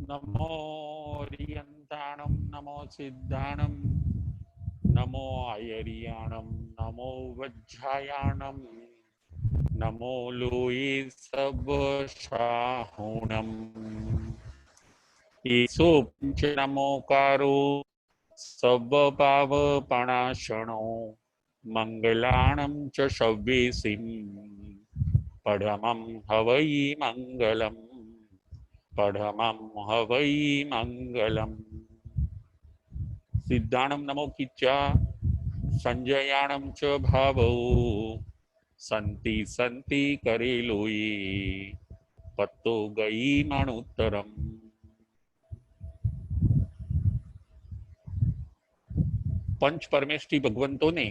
नमो रियंताणं नमो सिद्धाणं नमो आयरियाणं नमो वज्रायाणं नमो लोये सब शाहुणं ईसो पंच नमोकारो सब पाव पणाशणो मंगलाणं च शव्येसिं पढमं हवै मंगलम् पढ़मं हवै मंगलम सिद्धाणं नमो किच्चा संजयाणं च भावौ संति संति करेलोई पत्तो गई मणुत्तरम पंच परमेष्ठी भगवंतों ने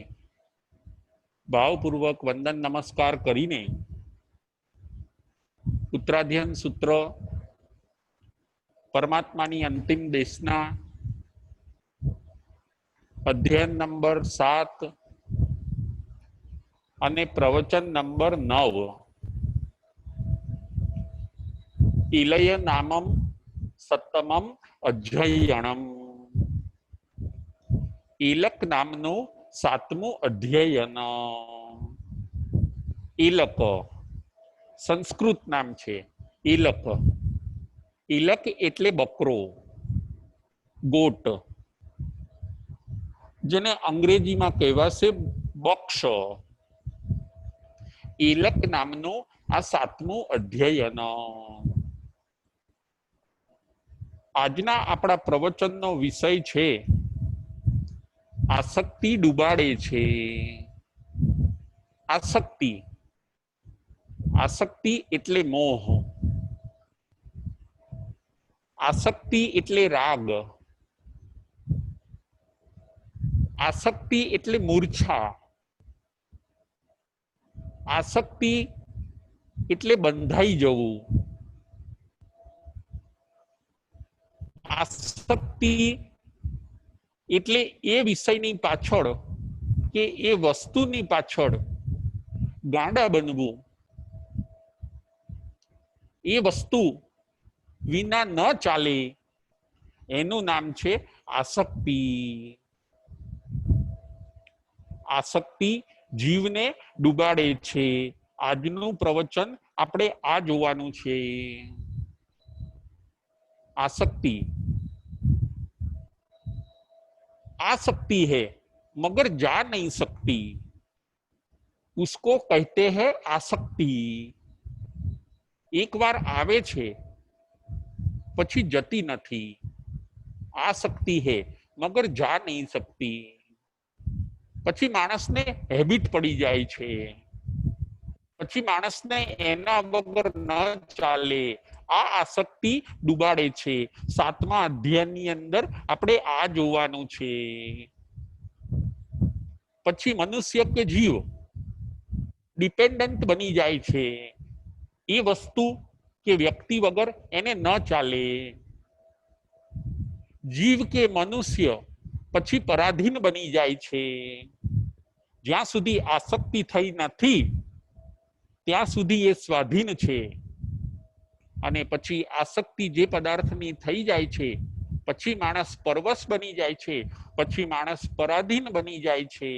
भावपूर्वक वंदन नमस्कार करीने उत्तराध्ययन सूत्र परमात्मानी अंतिम देशना अध्ययन नंबर 7 અને પ્રવચન નંબર 9 ઇલય નામમ સત્તમમ અધ્યયનમ ઈલક નામનું 7મું અધ્યયન ઈલક સંસ્કૃત નામ છે ઈલક ઈલક એટલે બકરો ગોટ જેને અંગ્રેજીમાં કહેવાશે બક્ષ ઈલક નામનું આ 7મું અધ્યયન આજના આપણા પ્રવચનનો વિષય છે આસક્તિ ડૂબાડે છે આસક્તિ આસક્તિ એટલે મોહ આસક્તિ એટલે રાગ આસક્તિ એટલે મૂર્છા આસક્તિ એટલે બંધાઈ જવું આસક્તિ એટલે એ વિષયની પાછળ કે એ વસ્તુની પાછળ ગાંડા બનવું એ વસ્તુ વિના ન ચાલે એનું નામ છે આસક્તિ આસક્તિ જીવને ડૂબાડે છે આજનું પ્રવચન આપણે આ જોવાનું છે आसक्ति आसक्ति है मगर जा नहीं सकती उसको कहते हैं आसक्ति एक बार आवे छे पछी जती नहीं आसक्ति है मगर जा नहीं सकती पछी मानस ने हेबिट पड़ी जाए छे पछी मानस ने एना वगर न चाले आ आसक्ति डूबाड़े छे 7मा अध्यायनी अंदर आपणे आ जोवानुं छे पछी मनुष्य के जीव डिपेन्डન્ટ बनी जाय छे ए वस्तु के व्यक्ति वगर एने न चाले जीव के मनुष्य पछी पराधीन बनी जाय छे ज्यां सुधी आसक्ति थई नथी त्यां सुधी ए स्वाधीन छे અને પછી આસક્તિ જે પદાર્થની થઈ જાય છે પછી માણસ પરવશ બની જાય છે પછી માણસ પરાધીન બની જાય છે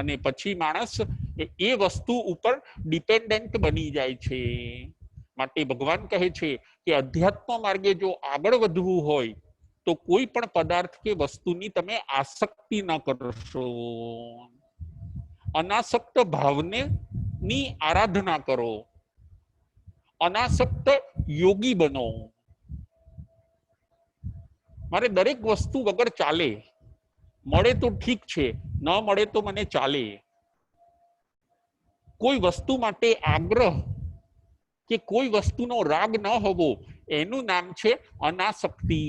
અને પછી માણસ એ વસ્તુ ઉપર ડિપેન્ડન્ટ બની જાય છે માટે ભગવાન કહે છે કે અધ્યાત્મ માર્ગે જો આગળ વધવું હોય તો કોઈ પણ પદાર્થ કે વસ્તુની તમે આસક્તિ ન કરશો અનાસક્ત ભાવને ની આરાધના કરો अनासक्त योगी बनो मारे दरेक वस्तु वगर चाले मळे तो ठीक छे न मळे तो मने चाले कोई वस्तु माटे आग्रह के कोई वस्तुनो राग न होवो एनु नाम छे अनासक्ति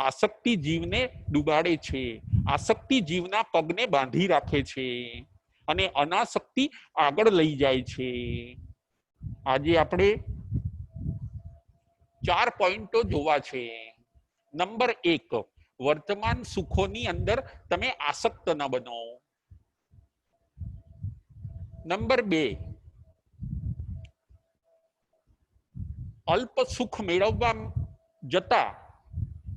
आसक्ति जीवने डूबाड़े छे आसक्ति जीवना पगने बांधी राखे छे अने अनासक्ति आगळ लई जाय छे आज आपणे 4 पॉइंटो जोवा छे नंबर 1 वर्तमान सुखोनी अंदर तमे आसक्त न बनो नंबर 2 અલ્પ સુખ મેળવવા જતા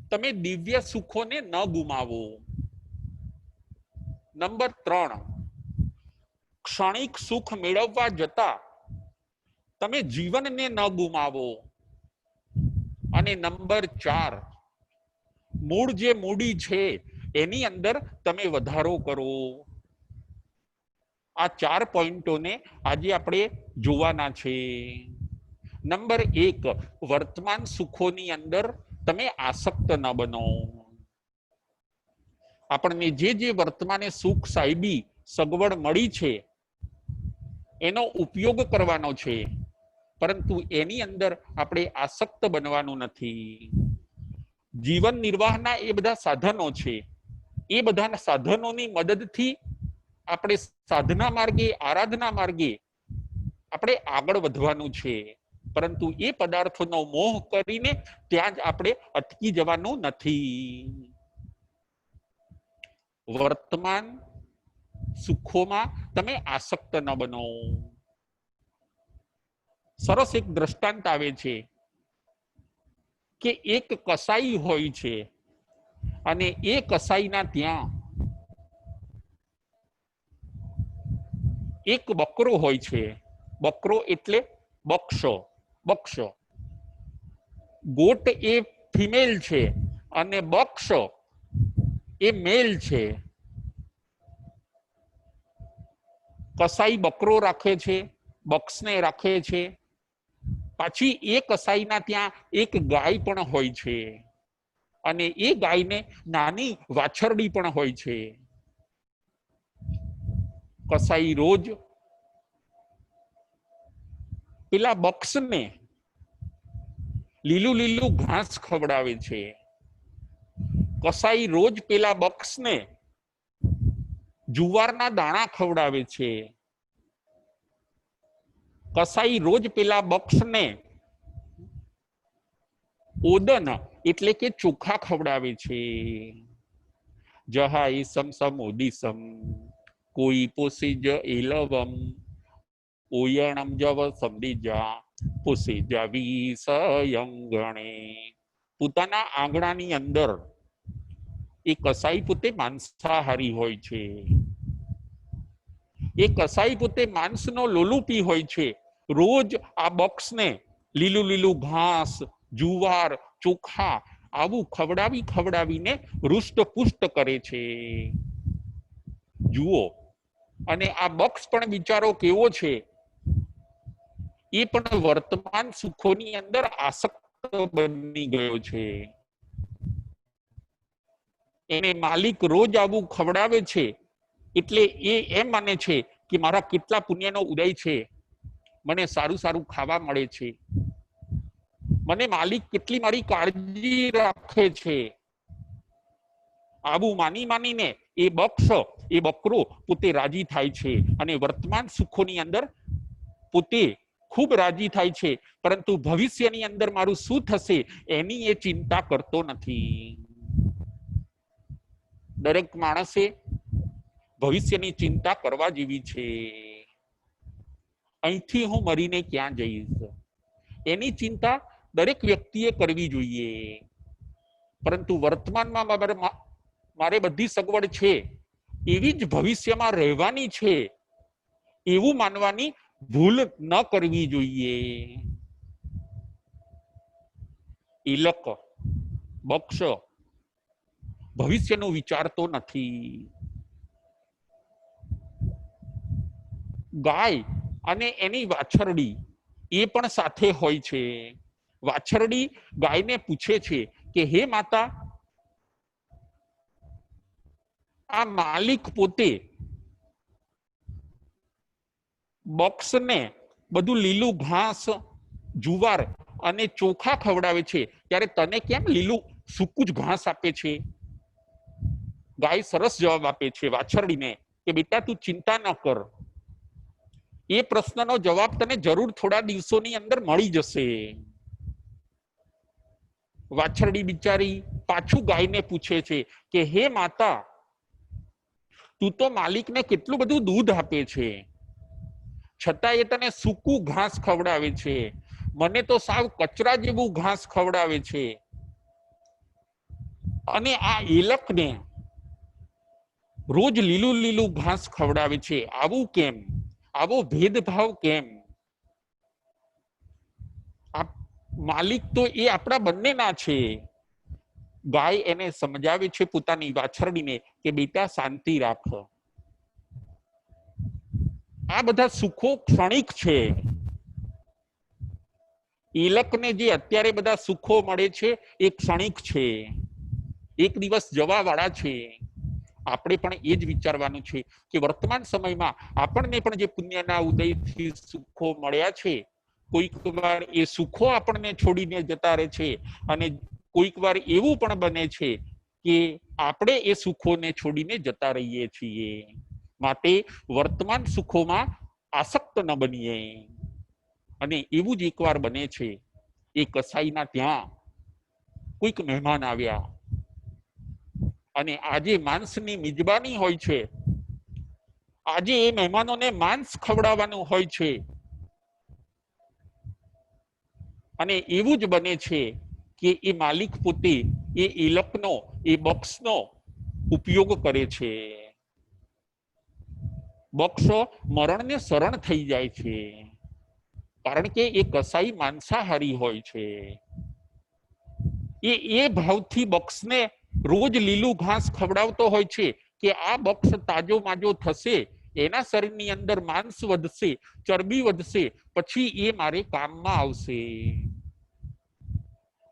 તમે દિવ્ય સુખોને ન ગુમાવો. નંબર 3, ક્ષણિક સુખ મેળવવા જતા તમે જીવનને ન ગુમાવો. અને નંબર 4, મૂળ જે મૂડી છે એની અંદર તમે વધારો કરો. આ 4 પોઈન્ટોને આજે આપણે જોવાના છે. નંબર 1, વર્તમાન સુખોની અંદર તમે આસક્ત ન બનો. આપણને જે વર્તમાને સુખ સાહેબી સગવડ મળી છે એનો ઉપયોગ કરવાનો છે, પરંતુ એની અંદર આપણે આસક્ત બનવાનું નથી. જીવન નિર્વાહના એ બધા સાધનો છે, એ બધા સાધનોની મદદથી આપણે સાધના માર્ગે, આરાધના માર્ગે આપણે આગળ વધવાનું છે, પરંતુ એ પદાર્થોનો મોહ કરીને ત્યાં જ આપણે અટકી જવાનું નથી. વર્તમાન સુખોમાં તમે આસક્ત ન બનો. સરસ એક દ્રષ્ટાંત આવે છે કે એક કસાઈ હોય છે અને એ કસાઈના ત્યાં એક બકરો હોય છે. બકરો એટલે બક્ષ. ગોટ એ ફિમેલ છે અને બક્ષ એ મેલ છે. કસાઈ બકરો રાખે છે, બક્ષને રાખે છે. પાછી એ કસાઈના ત્યાં એક ગાય પણ હોય છે અને એ ગાયને નાની વાછરડી પણ હોય છે. કસાઈ રોજ પેલા બક્ષને લીલું લીલું ઘાસ ખવડાવે છે. કસાઈ રોજ પેલા બક્ષને જુવારના દાણા ખવડાવે છે. કસાઈ રોજ પેલા બક્ષને ઓદન એટલે કે ચોખા ખવડાવે છે. જહાઈ સમસમોદિસમ કોઈ પોસી જ ઇલવમ ઓયણમ જવ સમદીજા પોસી જાવી સયંગણે. પોતાના આંગણાની અંદર એ કસાઈ પોતે માંસાહારી હોય છે. એ કસાઈ પોતે માંસનો લોલુપી હોય છે. રોજ આ બક્ષને લીલું લીલું ઘાસ, જુવાર, ચોખા આવું ખવડાવીને હૃષ્ટપુષ્ટ કરે છે. જુઓ, અને આ બક્ષ પણ બિચારો કેવો છે, એ પણ વર્તમાન સુખોની અંદર આસક્ત બની ગયો છે. એને માલિક રોજ આવું ખવડાવે છે એટલે એ એમ માને છે કે મારા કેટલા પુણ્યનો ઉદય છે, મને સારું સારું ખાવા મળે છે, મને માલિક કેટલી મારી કાળજી રાખે છે. આવું માનીને એ બક્ષ, એ બકરો પોતે રાજી થાય છે અને વર્તમાન સુખોની અંદર પોતે ખૂબ રાજી થાય છે, પરંતુ ભવિષ્યની અંદર મારું શું થશે એની એ ચિંતા કરતો નથી. દરેક માણસે ભવિષ્યની ચિંતા કરવા જેવી છે. અહીંથી હું મરીને ક્યાં જઈશ એની ચિંતા દરેક વ્યક્તિએ કરવી જોઈએ, પરંતુ વર્તમાનમાં મારે બધી સગવડ છે, એવી જ ભવિષ્યમાં રહેવાની છે એવું માનવાની ભૂલ ન કરવી જોઈએ. ઇલક, બક્ષ ભવિષ્યનું વિચારતો નથી. ગાય અને એની વાછરડી એ પણ સાથે હોય છે. વાછરડી ગાયને પૂછે છે કે હે માતા, આ માલિક પોતે બક્ષને બધું લીલું ઘાસ, જુવાર અને ચોખા ખવડાવે છે, ત્યારે તને કેમ લીલું સૂકું જ ઘાસ આપે છે? ગાય સરસ જવાબ આપે છે વાછરડીને કે બેટા તું ચિંતા ન કર, એ પ્રશ્નનો જવાબ તને જરૂર થોડા દિવસોની અંદર મળી જશે. વાછરડી બિચારી પાછું ગાયને પૂછે છે કે હે માતા, તું તો માલિકને કેટલું બધું દૂધ આપે છે, છતાં એ તને સૂકું ઘાસ ખવડાવે છે, મને તો સાવ કચરા જેવું ઘાસ ખવડાવે છે, અને આ એલકને રોજ લીલું લીલું ઘાસ ખવડાવે છે. આવું કેમ? આવો ભેદભાવ કેમ? માલિક તો એ આપણા બંનેના છે. ગાય એને સમજાવે છે પોતાની વાછરડીને કે બેટા શાંતિ રાખ, આ બધા સુખો ક્ષણિક છે. એલકને જે અત્યારે બધા સુખો મળે છે એ ક્ષણિક છે, એક દિવસ જવા વાળા છે. આપણે પણ એ જ વિચારવાનું છે કે વર્તમાન સમયમાં આપણને પણ જે પુણ્યના ઉદયથી સુખો મળ્યા છે, કોઈક વાર એ સુખો આપણને છોડીને જતા રહે છે, અને કોઈક વાર એવું પણ બને છે કે આપણે એ સુખોને છોડીને જતા રહીએ છીએ. માટે વર્તમાન સુખોમાં આસક્ત ન બનીએ. અને એવું જ એકવાર બને છે, એ કસાઈના ત્યાં કોઈક મહેમાન આવ્યા, અને આજે માંસની મિજબાની હોય છે. આજે એ મહેમાનોને માંસ ખવડાવવાનું હોય છે, અને એવું જ બને છે કે એ માલિક પોતે એ એલકનો, એ બોક્સનો ઉપયોગ કરે છે. બોક્સો મરણને શરણ થઈ જાય છે, કારણ કે એ કસાઈ માંસાહારી હોય છે. એ ભાવથી બોક્સને રોજ લીલું ઘાસ ખવડાવતો હોય છે કે આ બોક્સ તાજો માજો થશે, એના શરીરની અંદર માંસ વધશે, ચરબી વધશે, પછી એ મારે કામમાં આવશે.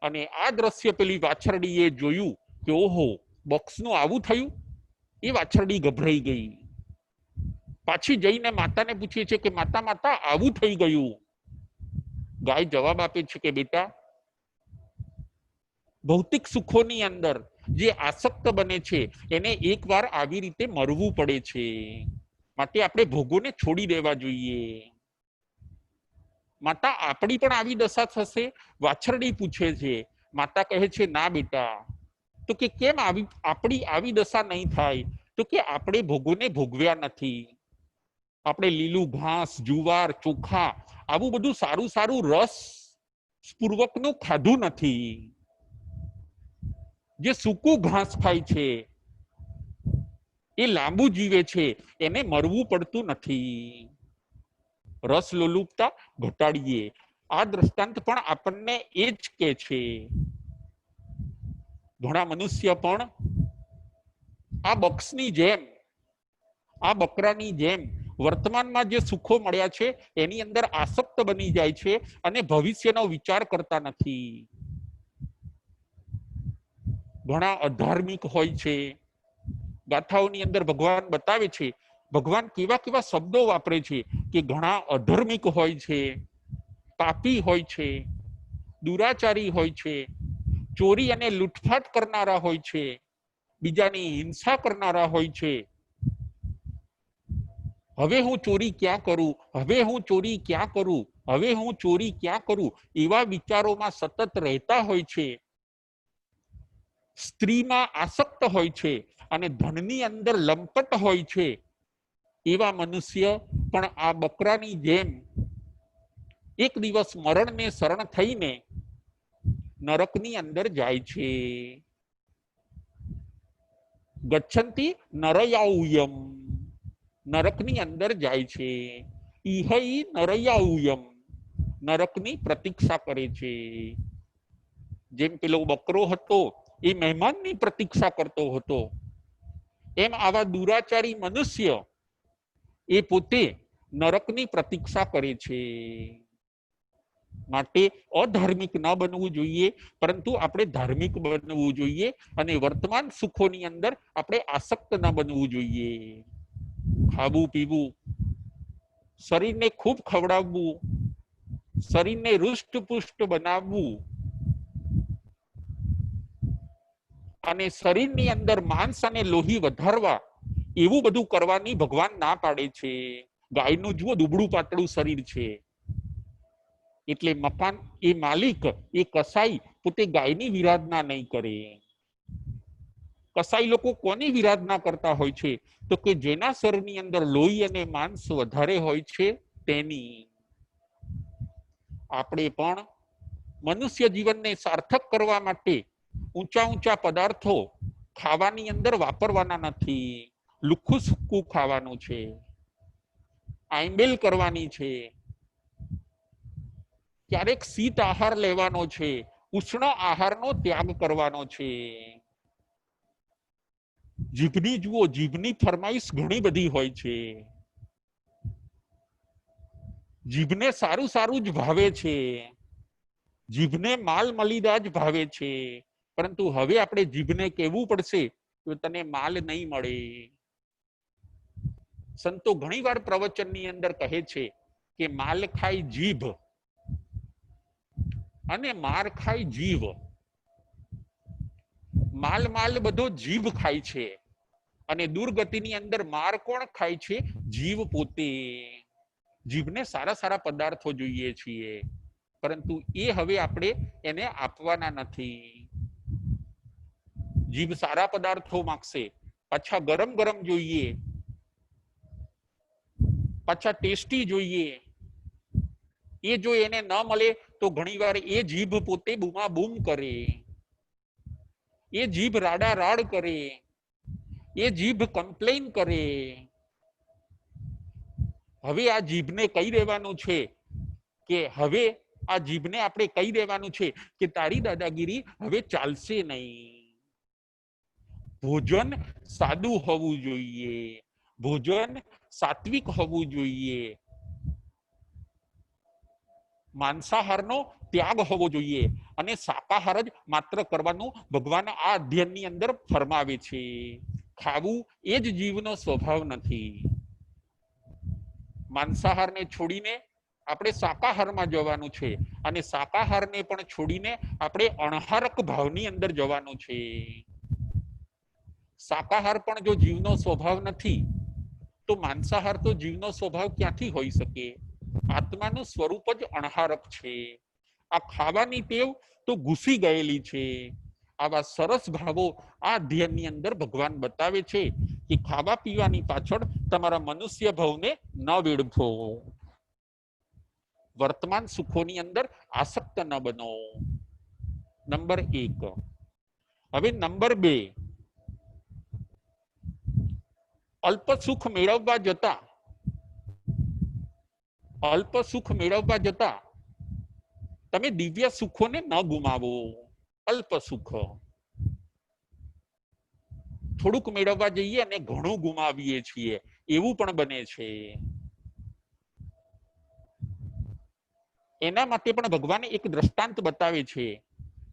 અને આ દ્રશ્ય પેલી વાછરડીએ જોયું કે ઓહો, બોક્સનું આવું થયું. એ વાછરડી ગભરાઈ ગઈ. પાછી જઈને માતાને પૂછે છે કે માતા માતા આવું થઈ ગયું. ગાય જવાબ આપે છે કે બેટા, ભૌતિક સુખોની અંદર જે આસક્ત બને છે એને એકવાર આવી રીતે મરવું પડે છે. માટે આપણે ભોગોને છોડી દેવા જોઈએ. માતા આપણી પણ આવી દશા થશે? વાછરડી પૂછે છે. માતા કહે છે ના બેટા. તો કે કેમ આપણી આવી દશા નહીં થાય? તો કે આપણે ભોગોને ભોગવ્યા નથી. આપણે લીલું ઘાસ, જુવાર, ચોખા આવું બધું સારું સારું રસ પૂર્વકનું ખાધું નથી. જે સૂકું ઘાસ ખાય છે એ લાંબુ જીવે છે, એને મરવું પડતું નથી. રસ લોલુપતા ઘટાડીએ. આ દ્રષ્ટાંત પણ આપણને એ જ કે છે. ઘણા મનુષ્ય પણ આ બોક્સની જેમ, આ બકરાની જેમ વર્તમાનમાં જે સુખો મળ્યા છે એની અંદર આસક્ત બની જાય છે, અને ભવિષ્યનો વિચાર કરતા નથી. ઘણા અધાર્મિક હોય છે. ગાથાઓની અંદર ભગવાન બતાવે છે, ભગવાન કેવા કેવા શબ્દો વાપરે છે કે ઘણા અધર્મિક હોય છે, પાપી હોય છે, દુરાચારી હોય છે, ચોરી અને લૂંટફાટ કરનારા હોય છે, બીજાની હિંસા કરનારા હોય છે. હવે હું ચોરી ક્યાં કરું, હવે હું ચોરી ક્યાં કરું, હવે હું ચોરી ક્યાં કરું, એવા વિચારોમાં સતત રહેતા હોય છે. સ્ત્રીમાં આસક્ત હોય છે અને ધનની અંદર લંપટ હોય છે. એવા મનુષ્ય પણ આ બકરાની જેમ એક દિવસ મરણને શરણ થઈને નરકની અંદર જાય છે. ગચ્છન્તિ નરયાઉયમ, નરકની અંદર જાય છે. ઇહૈ નરયાઉયમ, નરકની પ્રતીક્ષા કરે છે. જેમ પેલો બકરો હતો એ મહેમાનની પ્રતીક્ષા કરતો હતો, એમ આવા દુરાચારી મનુષ્ય એ પોતે નરકની પ્રતીક્ષા કરે છે. માટે અધાર્મિક ન બનવું જોઈએ, પરંતુ આપણે ધાર્મિક બનવું જોઈએ, અને વર્તમાન સુખોની અંદર આપણે આસક્ત ન બનવું જોઈએ. ખાવું પીવું, શરીરને ખૂબ ખવડાવવું, શરીરને રૂષ્ટપુષ્ટ બનાવવું, અને શરીરની અંદર માંસ અને લોહી વધારવા, એવું બધું કરવાની ભગવાન ના પાડે છે. ગાયનું જુઓ દુબળું પાતળું શરીર છે, એટલે મકાન એ માલિક, એ કસાઈ પોતે ગાયની વિરાધના નહીં કરે. કસાઈ લોકો કોની વિરાધના કરતા હોય છે? તો કે જેના શરીરની અંદર લોહી અને માંસ વધારે હોય છે તેની. આપણે પણ મનુષ્ય જીવનને સાર્થક કરવા માટે ઊંચા ઊંચા પદાર્થો ખાવાની અંદર વાપરવાના નથી. લુખ્ખું સુખ્ખું ખાવાનું છે, આંબેલ કરવાની છે, ક્યારેક શીત આહાર લેવાનો છે, ઉષ્ણ આહારનો ત્યાગ કરવાનો છે. જીભની જુઓ, જીભની ફરમાઈશ ઘણી બધી હોય છે. જીભને સારું સારું જ ભાવે છે, જીભને માલ મલીદા જ ભાવે છે. પરંતુ હવે આપણે જીભને કહેવું પડશે કે તને માલ નહીં મળે. સંતો ઘણીવાર પ્રવચનની અંદર કહે છે કે માલ ખાય જીભ અને માર ખાય જીવ. માલ માલ બધો જીભ ખાય છે અને દુર્ગતિની અંદર માર કોણ ખાય છે? જીવ પોતે. જીભને સારા સારા પદાર્થો જોઈએ છીએ, પરંતુ એ હવે આપણે એને આપવાના નથી. જીભ સારા પદાર્થો માંગશે, પાછા ગરમ ગરમ જોઈએ, પાછા ટેસ્ટી જોઈએ. એ જો એને ન મળે તો ઘણીવાર એ જીભ પોતે બૂમાબૂમ કરે, એ જીભ રાડા રાડ કરે, એ જીભ કમ્પ્લેન કરે. હવે આ જીભને કહી દેવાનું છે કે હવે આ જીભને આપણે કહી દેવાનું છે કે તારી દાદાગીરી હવે ચાલશે નહીં. ભોજન સાદું હોવું જોઈએ, ભોજન સાત્વિક હોવું જોઈએ, માંસાહારનો ત્યાગ હોવો જોઈએ અને શાકાહાર જ માત્ર કરવાનું ભગવાન આ અધ્યયનની અંદર ફરમાવે છે. ખાવું એ જ જીવનો સ્વભાવ નથી. માંસાહારને છોડીને આપણે શાકાહારમાં જવાનું છે અને શાકાહારને પણ છોડીને આપણે અણહારક ભાવની અંદર જવાનું છે. શાકાહાર પણ જો જીવનો સ્વભાવ નથી તો માંસાહાર તો જીવનો સ્વભાવ ક્યાંથી હોઈ શકે? આત્માનું સ્વરૂપ જ અણહારક છે. આ ખાવાની ટેવ તો ઘૂસી ગયેલી છે. આવા સરસ ભાવો આ અધ્યયનની અંદર ભગવાન બતાવે છે કે ખાવા પીવાની પાછળ તમારા મનુષ્ય ભાવને ન વેડફો. વર્તમાન સુખોની અંદર આસક્ત ન બનો. નંબર 1. હવે નંબર 2, અલ્પ સુખ મેળવવા જતા તમે દિવ્ય સુખોને ન ગુમાવો. અલ્પ સુખ થોડુંક મેળવવા જઈએ અને ઘણું ગુમાવીએ છીએ, એવું પણ બને છે. એના માટે પણ ભગવાને એક દ્રષ્ટાંત બતાવે છે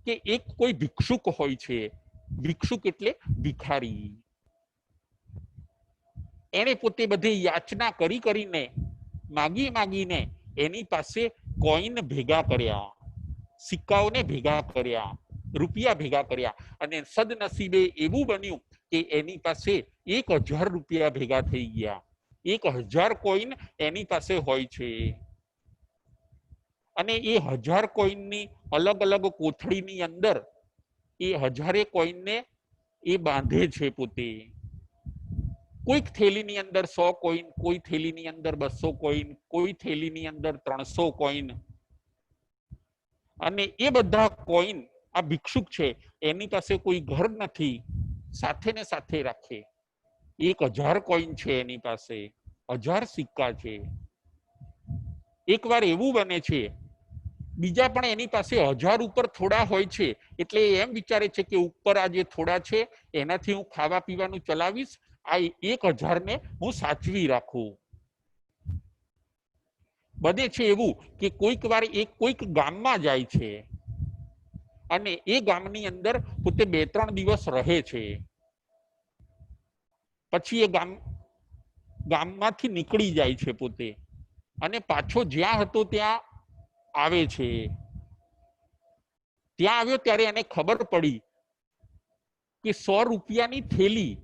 કે એક કોઈ ભિક્ષુક હોય છે. ભિક્ષુક એટલે ભિખારી. એને પોતે બધી યાચના કરીને માગીને એની પાસે કોઈન ભેગા કર્યા, સિક્કાઓને ભેગા કર્યા, રૂપિયા ભેગા કર્યા અને સદનસીબે એવું બન્યું કે એની પાસે 1000 રૂપિયા ભેગા થઈ ગયા. 1000 કોઈન એની પાસે હોય છે અને એ 1000 કોઈનની અલગ અલગ કોથળીની અંદર એ 1000 કોઈનને એ બાંધે છે પોતે. કોઈક થેલીની અંદર 100 કોઈન, કોઈ થેલીની અંદર 200 કોઈન, કોઈ થેલીની અંદર 300 કોઈન. અને એ બધા કોઈન આ ભિક્ષુક છે એની પાસે કોઈ ઘર નથી, સાથે ને સાથે રાખે. 1000 કોઈન છે એની પાસે, 1000 સિક્કા છે. એકવાર એવું બને છે બીજા પણ એની પાસે 1000 ઉપર થોડા હોય છે, એટલે એમ વિચારે છે કે ઉપર આ જે થોડા છે એનાથી હું ખાવા પીવાનું ચલાવીશ, આ 1000 ને હું સાચવી રાખું. બને છે એવું કે કોઈક વાર કોઈક ગામમાં જાય છે અને એ ગામની અંદર પોતે 2-3 દિવસ રહે છે. પછી એ ગામમાંથી નીકળી જાય છે પોતે અને પાછો જ્યાં હતો ત્યાં આવે છે. ત્યાં આવ્યો ત્યારે એને ખબર પડી કે 100 રૂપિયાની થેલી,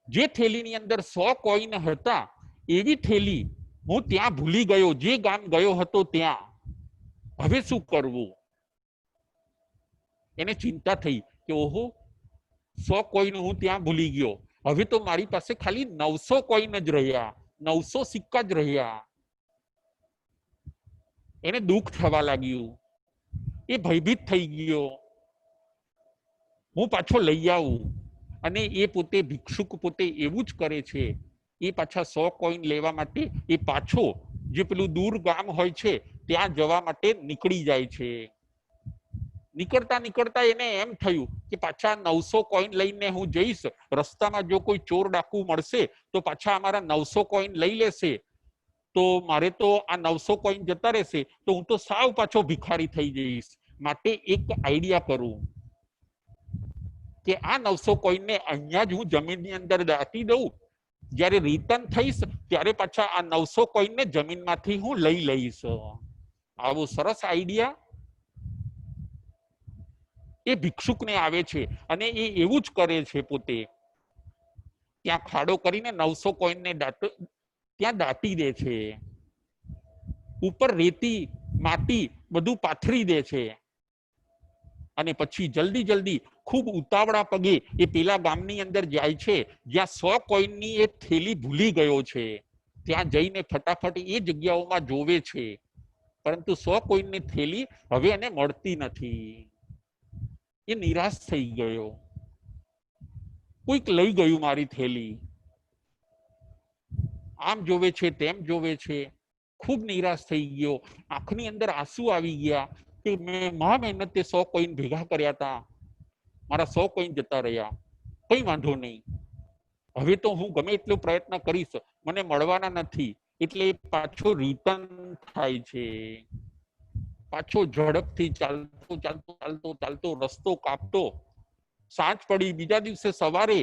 જે થેલીની અંદર 100 કોઈન હતા, એવી થેલી હું ત્યાં ભૂલી ગયો, જે ગામ ગયો હતો ત્યાં. હવે શું કરવું? એને ચિંતા થઈ કે ઓહો, 100 કોઈન હું ત્યાં ભૂલી ગયો. હવે તો મારી પાસે ખાલી 900 કોઈન જ રહ્યા, 900 સિક્કા જ રહ્યા. એને દુઃખ થવા લાગ્યું, એ ભયભીત થઈ ગયો, હું પાછો લઈ આવું. અને એ પોતે ભિક્ષુક પોતે એવું જ કરે છે, એ પાછા 100 કોઈન લેવા માટે એ પાછો જે પેલું દૂર ગામ હોય છે ત્યાં જવા માટે નીકળી જાય છે. નીકળતા નીકળતા એને એમ થયું કે પાછા 900 કોઈન લઈને હું જઈશ, રસ્તામાં જો કોઈ ચોર ડાકુ મળશે તો પાછા અમારા 900 કોઈન લઈ લેશે, તો મારે તો આ 900 કોઈન જતા રહેશે, તો હું તો સાવ પાછો ભિખારી થઈ જઈશ. માટે એક આઈડિયા કરું કે આ 900 કોઈનને અહીંયા જ હું જમીનની અંદર દાટી દઉં, જ્યારે રિટર્ન થઈશ ત્યારે પાછા આ 900 કોઈનને જમીનમાંથી હું લઈ લઈશ. આવો સરસ આઈડિયા એ ભિક્ષુકને આવે છે અને એ એવું જ કરે છે. પોતે ત્યાં ખાડો કરીને 900 કોઈનને ત્યાં દાટી દે છે, ઉપર રેતી માટી બધું પાથરી દે છે, અને પછી જલ્દી જલ્દી ખૂબ ઉતાવળા પગે એ પેલા ગામની અંદર જાય છે જ્યાં 100 કોઈનની એ થેલી ભૂલી ગયો છે. ત્યાં જઈને ફટાફટ એ જગ્યાઓમાં જોવે છે, પરંતુ 100 કોઈનની થેલી હવે એને મળતી નથી. એ નિરાશ થઈ ગયો, કોઈક લઈ ગયું મારી થેલી. આમ જોવે છે તેમ જોવે છે, ખૂબ નિરાશ થઈ ગયો, આંખની અંદર આંસુ આવી ગયા કે મેં મહા મહેનતે 100 કોઈન ભેગા કર્યા હતા, મારા 100 કોઈન જતા રહ્યા. કઈ વાંધો નહીં, હવે તો હું ગમે એટલો પ્રયત્ન કરીશ, મને મળવાના નથી. એટલે પાછો રિટર્ન થાય છે, પાછો ઝડપથી ચાલતો ચાલતો ચાલતો ચાલતો રસ્તો કાપતો. સાંજ પડી, બીજા દિવસે સવારે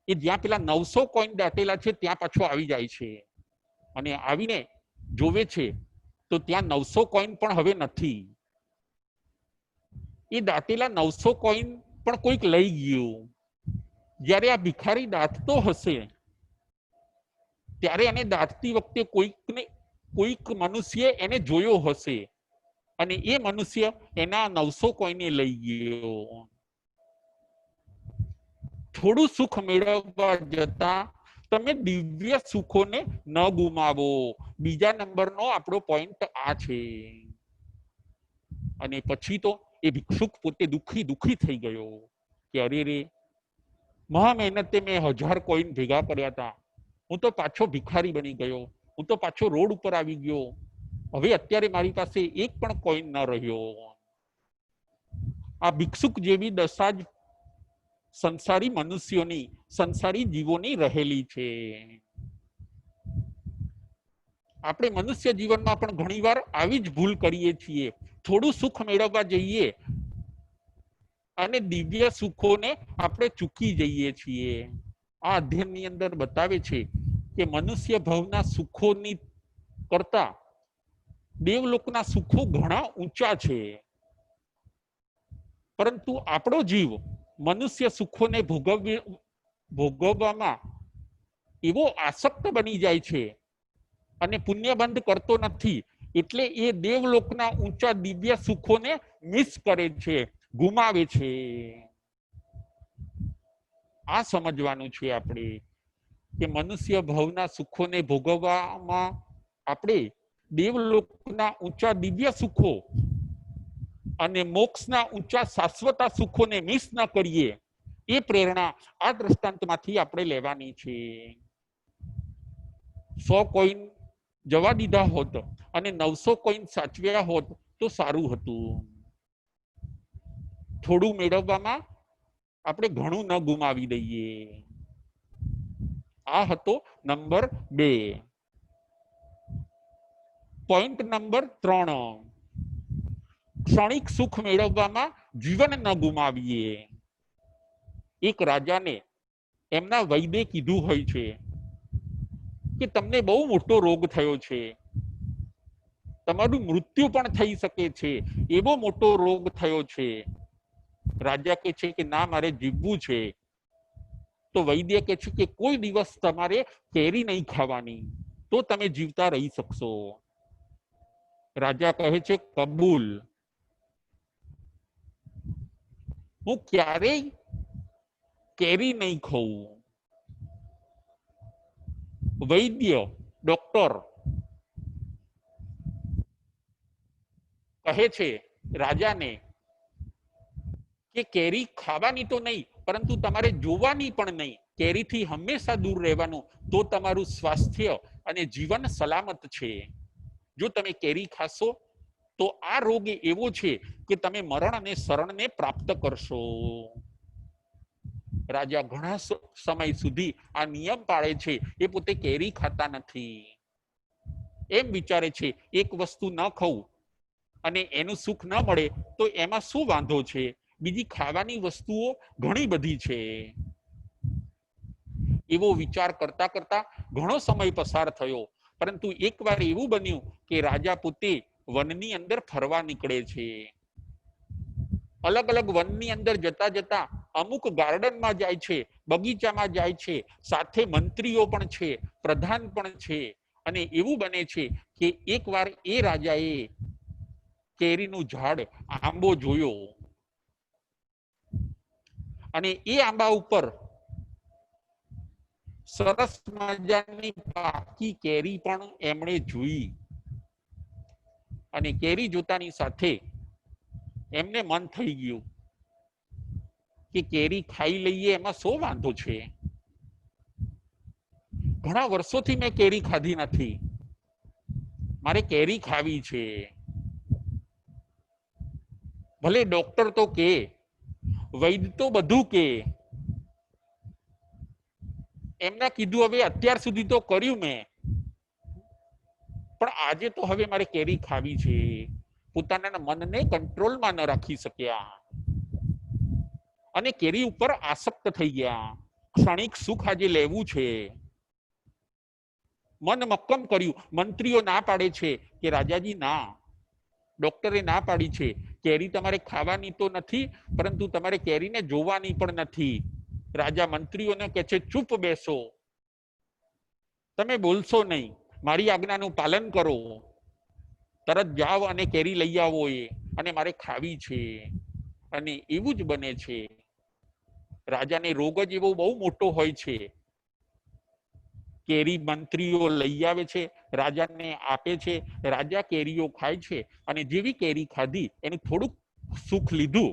એ જ્યાં પેલા 900 કોઈન દાટેલા છે ત્યાં પાછો આવી જાય છે, અને આવીને જોવે છે તો ત્યાં 900 કોઈન પણ હવે નથી. એ દાટેલા 900 કોઈન પણ કોઈક લઈ ગયું. જ્યારે આ ભિખારી દાટતો હશે ત્યારે એને દાટતી વખતે કોઈક મનુષ્ય એને જોયો હશે, અને એ મનુષ્ય એના 900 કોઈને લઈ ગયો. થોડું સુખ મેળવવા જતા તમે દિવ્ય સુખોને ન ગુમાવો. બીજા નંબરનો આપણો પોઈન્ટ આ છે. અને પછી તો એ ભિક્ષુક પોતે દુઃખી થઈ ગયો કે અરે રે, મહા મહેનતે મેં 1000 કોઈન ભેગા કર્યા હતા, હું તો પાછો ભિખારી બની ગયો, હું તો પાછો રોડ ઉપર આવી ગયો, હવે અત્યારે મારી પાસે એક પણ કોઈન ન રહ્યો. આ ભિક્ષુક જેવી દશા જ સંસારી મનુષ્યોની, સંસારી જીવોની રહેલી છે. આપણે મનુષ્ય જીવનમાં પણ ઘણીવાર આવી જ ભૂલ કરીએ છીએ. થોડું સુખ મેળવવા જઈએ અને દિવ્ય સુખોને આપણે ચૂકી જઈએ છીએ. આ અધ્યયનની અંદર બતાવે છે કે મનુષ્ય ભવના સુખોની કરતા દેવલોકના સુખો ઘણા ઊંચા છે, પરંતુ આપણો જીવ મનુષ્ય સુખોને ભોગવવામાં એવો આસક્ત બની જાય છે અને પુણ્યબંધ કરતો નથી, એટલે એ દેવલોકના ઊંચા દિવ્ય સુખોને મિસ કરે છે, ગુમાવે છે. આ સમજવાનું છે આપણે કે મનુષ્ય ભવના સુખોને ભોગવવામાં આપણે દેવલોકના ઊંચા દિવ્ય સુખો અને મોક્ષના ઊંચા શાશ્વત સુખોને મિસ ન કરીએ, એ પ્રેરણા આ દ્રષ્ટાંતમાંથી આપણે લેવાની છે. 100 કોઈન જવા દીધા હોત અને 900 કોઈન સાચવ્યા હોત તો સારું હતું. થોડું મેળવવામાં આપણે ઘણું ન ગુમાવી દઈએ. આ હતો નંબર 2. પોઈન્ટ નંબર 3, ક્ષણિક સુખ મેળવવામાં જીવન ન ગુમાવીએ. એક રાજાને એમના વૈદ્ય કીધું હોય છે કે તમને બહુ મોટો રોગ થયો છે, તમારું મૃત્યુ પણ થઈ શકે છે, એવો મોટો રોગ થયો છે. રાજા કહે છે કે ના, મારે જીવવું છે. તો વૈદ્ય કહે છે કે કોઈ દિવસ તમારે કેરી નહીં ખાવાની, તો તમે જીવતા રહી શકશો. રાજા કહે છે કબૂલ, હું ક્યારેય કેરી નહીં ખાઉં. વૈદ્ય, ડોક્ટર કહે છે રાજાને કે કેરી ખાવાની તો નહીં, પરંતુ તમારે જોવાની પણ નહીં, કેરીથી હંમેશા દૂર રહેવાનું, તો તમારું સ્વાસ્થ્ય અને જીવન સલામત છે. જો તમે કેરી ખાશો તો આ રોગ એવો છે કે તમે મરણ અને શરણને પ્રાપ્ત કરશો. રાજા ઘણા સમય સુધી આ નિયમ પાળે છે, એ પોતે કેરી ખાતા નથી. એમ વિચારે છે એક વસ્તુ ન ખાવું અને એનું સુખ ન મળે તો એમાં શું વાંધો છે, બીજી ખાવાની વસ્તુઓ ઘણી બધી છે. એવો વિચાર કરતા કરતા ઘણો સમય પસાર થયો, પરંતુ એકવાર એવું બન્યું કે રાજા પોતે વનની અંદર ફરવા નીકળે છે. અલગ અલગ વનની અંદર જતા જતા અમુક ગાર્ડનમાં જાય છે, બગીચામાં જાય છે, સાથે મંત્રીઓ પણ છે, પ્રધાન પણ છે. અને એવું બને છે કે એકવાર એ રાજાએ કેરીનું ઝાડ આંબો જોયો અને એ આંબા ઉપર સરસ મજાની પાકી કેરી પણ એમણે જોઈ. અને કેરી જોતાની સાથે એમને મન થઈ ગયું કે કેરી ખાઈ લઈએ, એમાં શું વાંધો છે. ઘણા વર્ષોથી મેં કેરી ખાધી નથી, મારે કેરી ખાવી છે. ભલે ડોક્ટર તો કે, વૈદ્ય તો બધું કે, એમના કીધું હવે અત્યાર સુધી તો કર્યું મેં, પણ આજે તો હવે મારે કેરી ખાવી છે. પોતાના મનને કંટ્રોલમાં ન રાખી શક્યા અને કેરી ઉપર આસક્ત થઈ ગયા. ક્ષણિક સુખ આજે લેવું છે, મન મક્કમ કર્યું. મંત્રીઓ ના પાડે છે કે રાજાજી ના, ડોક્ટરે ના પાડી છે, કેરી તમારે ખાવાની તો નથી, પરંતુ તમારે કેરીને જોવાની પણ નથી. રાજા મંત્રીઓને કહે છે ચૂપ બેસો, તમે બોલશો નહીં, મારી આજ્ઞાનું પાલન કરો, તરત જાઓ અને કેરી લઈ આવો એ, અને મારે ખાવી છે. અને એવું જ બને છે. રાજાને રોગ જ એવો બહુ મોટો હોય છે. કેરી મંત્રીઓ લઈ આવે છે, રાજાને આપે છે, રાજા કેરીઓ ખાય છે. અને જેવી કેરી ખાધી એનું થોડુંક સુખ લીધું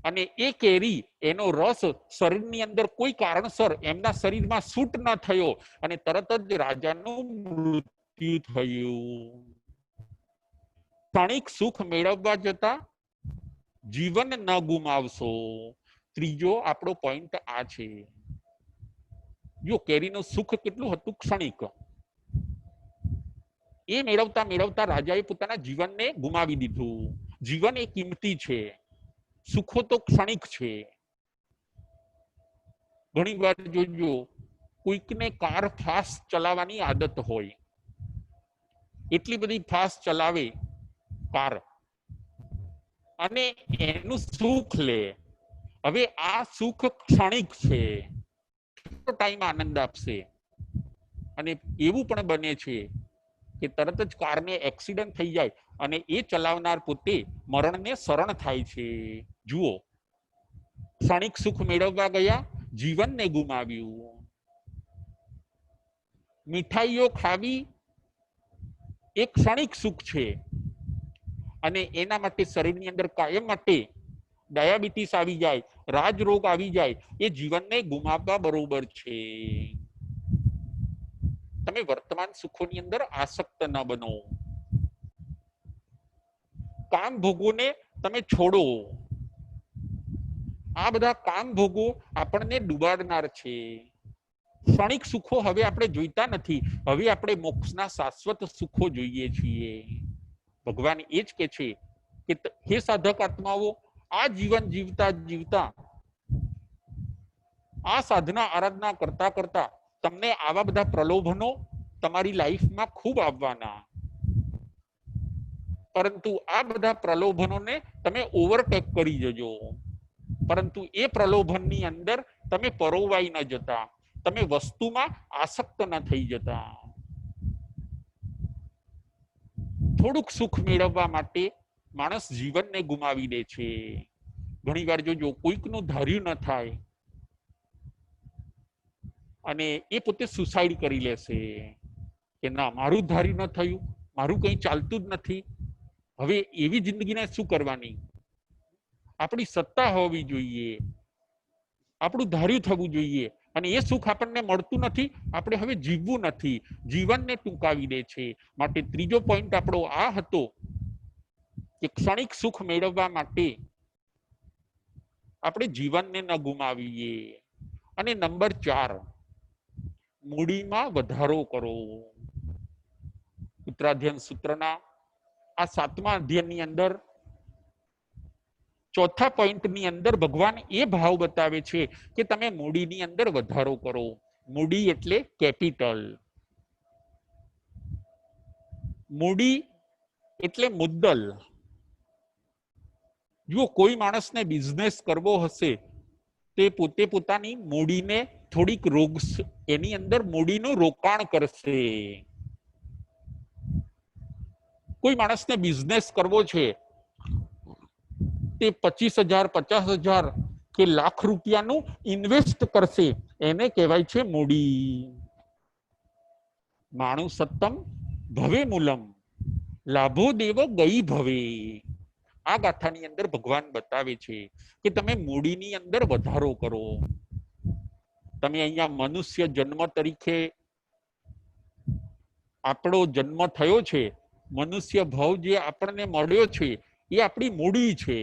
અને એ કેરી, એનો રસ શરીરની અંદર કોઈ કારણસર એમના શરીરમાં સૂટ ન થયો અને તરત જ રાજાનું મૃત્યુ થયું. ક્ષણિક સુખ મેળવવા જતા જીવન ન ગુમાવશો. ત્રીજો આપણો પોઈન્ટ આ છે. જો કેરીનું સુખ કેટલું હતું, ક્ષણિક, એ મેળવતા મેળવતા રાજાએ પોતાના જીવનને ગુમાવી દીધું. જીવન એ કિંમતી છે, સુખો તો ક્ષણિક છે. ઘણી વાર જોજો, કોઈકને કાર ફાસ્ટ ચલાવવાની આદત હોય, એટલી બધી ફાસ્ટ ચલાવે કાર અને એનું સુખ લે. હવે આ સુખ ક્ષણિક છે, ટાઈમ આનંદ આપશે. અને એવું પણ બને છે કે તરત જ કારને એક્સિડન્ટ થઈ જાય અને એ ચલાવનાર પોતે મરણને શરણ થાય છે. જુઓ, ક્ષણિક સુખ મેળવવા ગયા, જીવનને ગુમાવ્યું. મીઠાઈઓ ખાવી એક ક્ષણિક સુખ છે અને એના માટે શરીરની અંદર કાયમ માટે ડાયાબિટીસ આવી જાય, રાજરોગ આવી જાય, એ જીવનને ગુમાવવા બરોબર છે. તમે વર્તમાન સુખોની અંદર આસક્ત ન બનો. કામ ભોગોને તમે છોડો. આ બધા કામ ભોગો આપણને ડુબાડનાર છે. ક્ષણિક સુખો હવે આપણે જોઈતા નથી, હવે આપણે મોક્ષના શાશ્વત સુખો જોઈએ છીએ. ભગવાન એ જ કે છે કે હે સાધક આત્માઓ, આ જીવન જીવતા જીવતા, આ સાધના આરાધના કરતા કરતા તમને આવા બધા પ્રલોભનો તમારી લાઈફમાં ખૂબ આવવાના, પરંતુ આ બધા પ્રલોભનોને તમે ઓવરટેક કરી જજો. પરંતુ એ પ્રલોભનની અંદર તમે પરોવાઈ ન જતા, તમે વસ્તુમાં આસક્ત ન થઈ જતા. થોડુંક સુખ મેળવવા માટે માણસ જીવનને ગુમાવી દે છે. ઘણી વાર જોજો, કોઈકનું ધાર્યું ન થાય અને એ પોતે સુસાઇડ કરી લેશે કે ના, મારું ધાર્યું ન થયું, મારું કંઈ ચાલતું જ નથી, હવે એવી જિંદગીને શું કરવાની? આપણી સત્તા હોવી જોઈએ, આપણું ધાર્યું થવું જોઈએ, અને એ સુખ આપણને મળતું નથી. આપણે હવે જીવવું નથી, જીવનને ટૂંકાવી દે છે. માટે ત્રીજો પોઈન્ટ આપણો આ હતો કે ક્ષણિક સુખ મેળવવા માટે આપણે જીવનને ન ગુમાવીએ. અને નંબર 4, મૂડીમાં વધારો કરો. ઉત્તરાધ્યયન સૂત્રના આ 7મા અધ્યયનની અંદર ચોથા પોઈન્ટની અંદર ભગવાન એ ભાવ બતાવે છે કે તમે મૂડીની અંદર વધારો કરો. મૂડી એટલે કેપિટલ. મૂડી એટલે મુદ્દલ. જો કોઈ માણસને બિઝનેસ કરવો હશે તે પોતે પોતાની મૂડીને થોડીક એની અંદર મૂડીનું રોકાણ કરશે. કોઈ માણસને બિઝનેસ કરવો છે તે 25,000, 50,000 કે લાખ રૂપિયાનું ઇન્વેસ્ટ કરશે, એને કહેવાય છે મૂડી. માણુ સત્તમ ભવે મૂલમ, લાભો દેવ ગઈ ભવે. આ ગાથાની અંદર ભગવાન બતાવે છે કે તમે મૂડીની અંદર વધારો કરો. તમે અહીંયા મનુષ્ય જન્મ તરીકે આપણો જન્મ થયો છે, મનુષ્ય ભાવ જે આપણને મળ્યો છે એ આપણી મૂડી છે,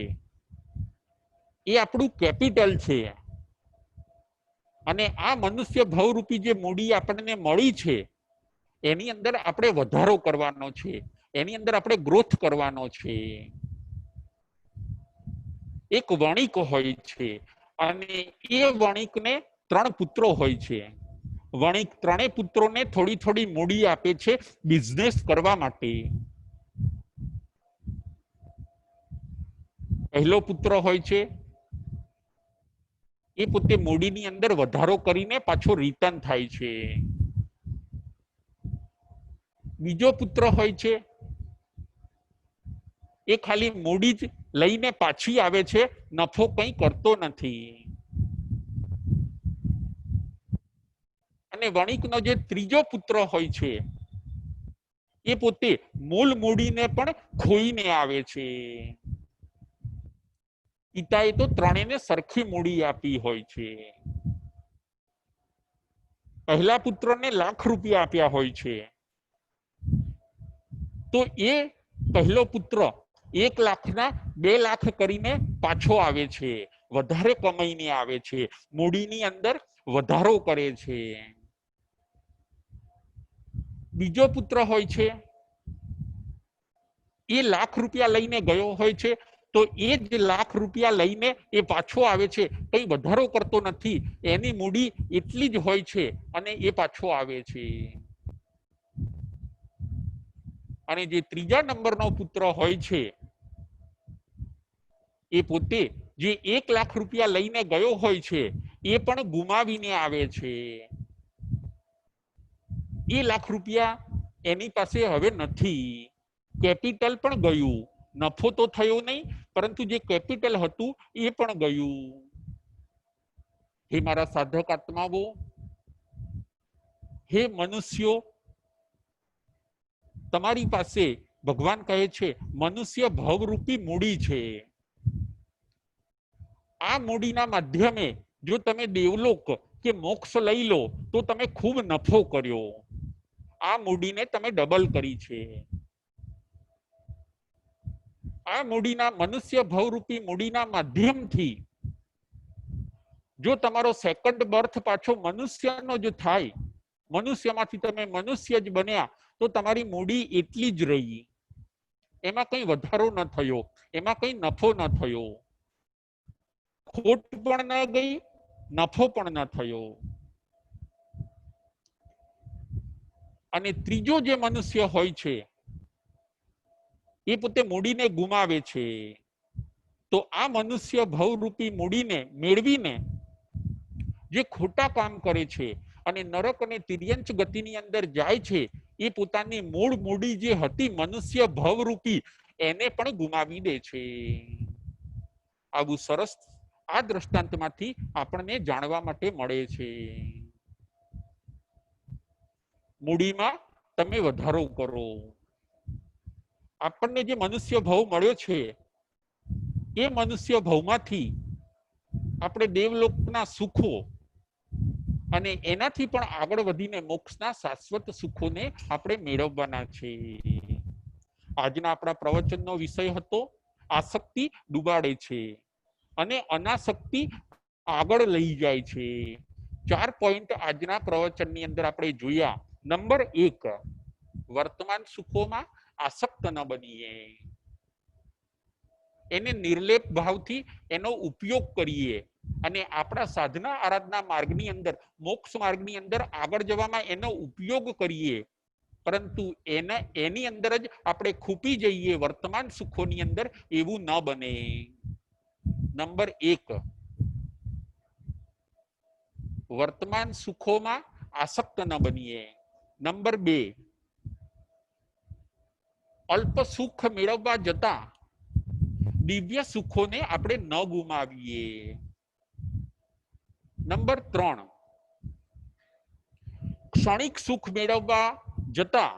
એ આપણું કેપિટલ છે. અને આ મનુષ્ય ભાવરૂપી જે મૂડી આપણને મળી છે એની અંદર આપણે વધારો કરવાનો છે, એની અંદર આપણે ગ્રોથ કરવાનો છે. એક વણિક હોય છે અને એ વણિકને 3 પુત્રો હોય છે. વણિક 3 પુત્રોને થોડી થોડી મૂડી આપે છે બિઝનેસ કરવા માટે. પહેલો પુત્ર હોય છે એ પોતે મૂડીની અંદર વધારો કરીને પાછો રિટર્ન થાય છે. બીજો પુત્ર હોય છે એ ખાલી મૂડી જ લઈને પાછી આવે છે, નફો કંઈ કરતો નથી. અને વણિકનો જે ત્રીજો પુત્ર હોય છે એ પોતે મૂળ મૂડીને પણ ખોઈને આવે છે. પિતાએ તો 3ને સરખી મૂડી આપી હોય છે. પહેલા પુત્રને લાખ રૂપિયા આપ્યા હોય છે તો એ પહેલો પુત્ર 1 લાખના 2 લાખ કરીને પાછો આવે છે, વધારે કમાઈને આવે છે, મૂડીની અંદર વધારો કરે છે. બીજો પુત્ર હોય છે એ લાખ રૂપિયા લઈને ગયો હોય છે તો એ જ લાખ રૂપિયા લઈને એ પાછો આવે છે, કંઈ વધારો કરતો નથી, એની મૂડી એટલી જ હોય છે અને એ પાછો આવે છે. અને જે ત્રીજા નંબરનો પુત્ર હોય છે એ પોતે જે 1 લાખ રૂપિયા લઈને ગયો હોય છે એ પણ ગુમાવીને આવે છે. એ લાખ રૂપિયા એની પાસે હવે નથી, કેપિટલ પણ ગયું, નફો તો થયો નહીં પરંતુ જે કેપિટલ હતું એ પણ ગયું. હે મારા સાધક આત્માઓ, હે મનુષ્યો, તમારી પાસે ભગવાન કહે છે મનુષ્ય ભવરૂપી મૂડી છે. આ મૂડીના માધ્યમે જો તમે દેવલોક કે મોક્ષ લઈ લો તો તમે ખૂબ નફો કર્યો, આ મૂડીને તમે ડબલ કરી છે. આ મૂડીના મનુષ્ય ભવરૂપી મૂડીના માધ્યમથી જો તમારો સેકન્ડ બર્થ પાછો મનુષ્યનો જ થાય, મનુષ્યમાંથી તમે મનુષ્ય જ બન્યા તો તમારી મૂડી એટલી જ રહી, એમાં કંઈ વધારો ન થયો, એમાં કંઈ નફો ન થયો, ખોટ પણ ન ગઈ, નફો પણ ન થયો. અને ત્રીજો જે મનુષ્ય હોય છે એ પોતે મૂડીને ગુમાવે છે. તો આ મનુષ્ય ભવરૂપી મૂડીને મેળવીને જે ખોટા કામ કરે છે અને નરક અને તિર્યંચ ગતિની અંદર જાય છે એ પોતાની મૂળ મૂડી જે હતી મનુષ્ય ભવરૂપી એને પણ ગુમાવી દે છે. આવું સરસ આ દ્રષ્ટાંતમાંથી આપણને જાણવા માટે મળે છે. મૂડીમાં તમે વધારો કરો. આપણને જે મનુષ્ય ભાવ મળ્યો છે એ મનુષ્ય ભાવમાંથી આપણે દેવલોકના સુખો અને એનાથી પણ આગળ વધીને મોક્ષના શાશ્વત સુખોને આપણે મેળવવાના છે. આજના આપણા પ્રવચનનો વિષય હતો આસક્તિ ડૂબાડે છે અને અનાસક્તિ આગળ લઈ જાય છે. 4 પોઈન્ટ આજના પ્રવચનની અંદર આપણે જોયા. નંબર 1, વર્તમાન સુખોમાં આસક્ત ન બનીએ, એને નિર્લેપ ભાવથી એનો ઉપયોગ કરીએ અને આપણા સાધના આરાધના માર્ગની અંદર, મોક્ષ માર્ગની અંદર આગળ જવામાં એનો ઉપયોગ કરીએ, પરંતુ એની અંદર જ આપણે ખૂપી જઈએ વર્તમાન સુખોની અંદર, એવું ન બને. નંબર 1, વર્તમાન સુખોમાં આસક્ત ન બનીએ. નંબર 2, અલ્પ સુખ મેળવવા જતા દિવ્ય સુખોને આપણે ન ગુમાવીએ. નંબર 3, ક્ષણિક સુખ મેળવવા જતા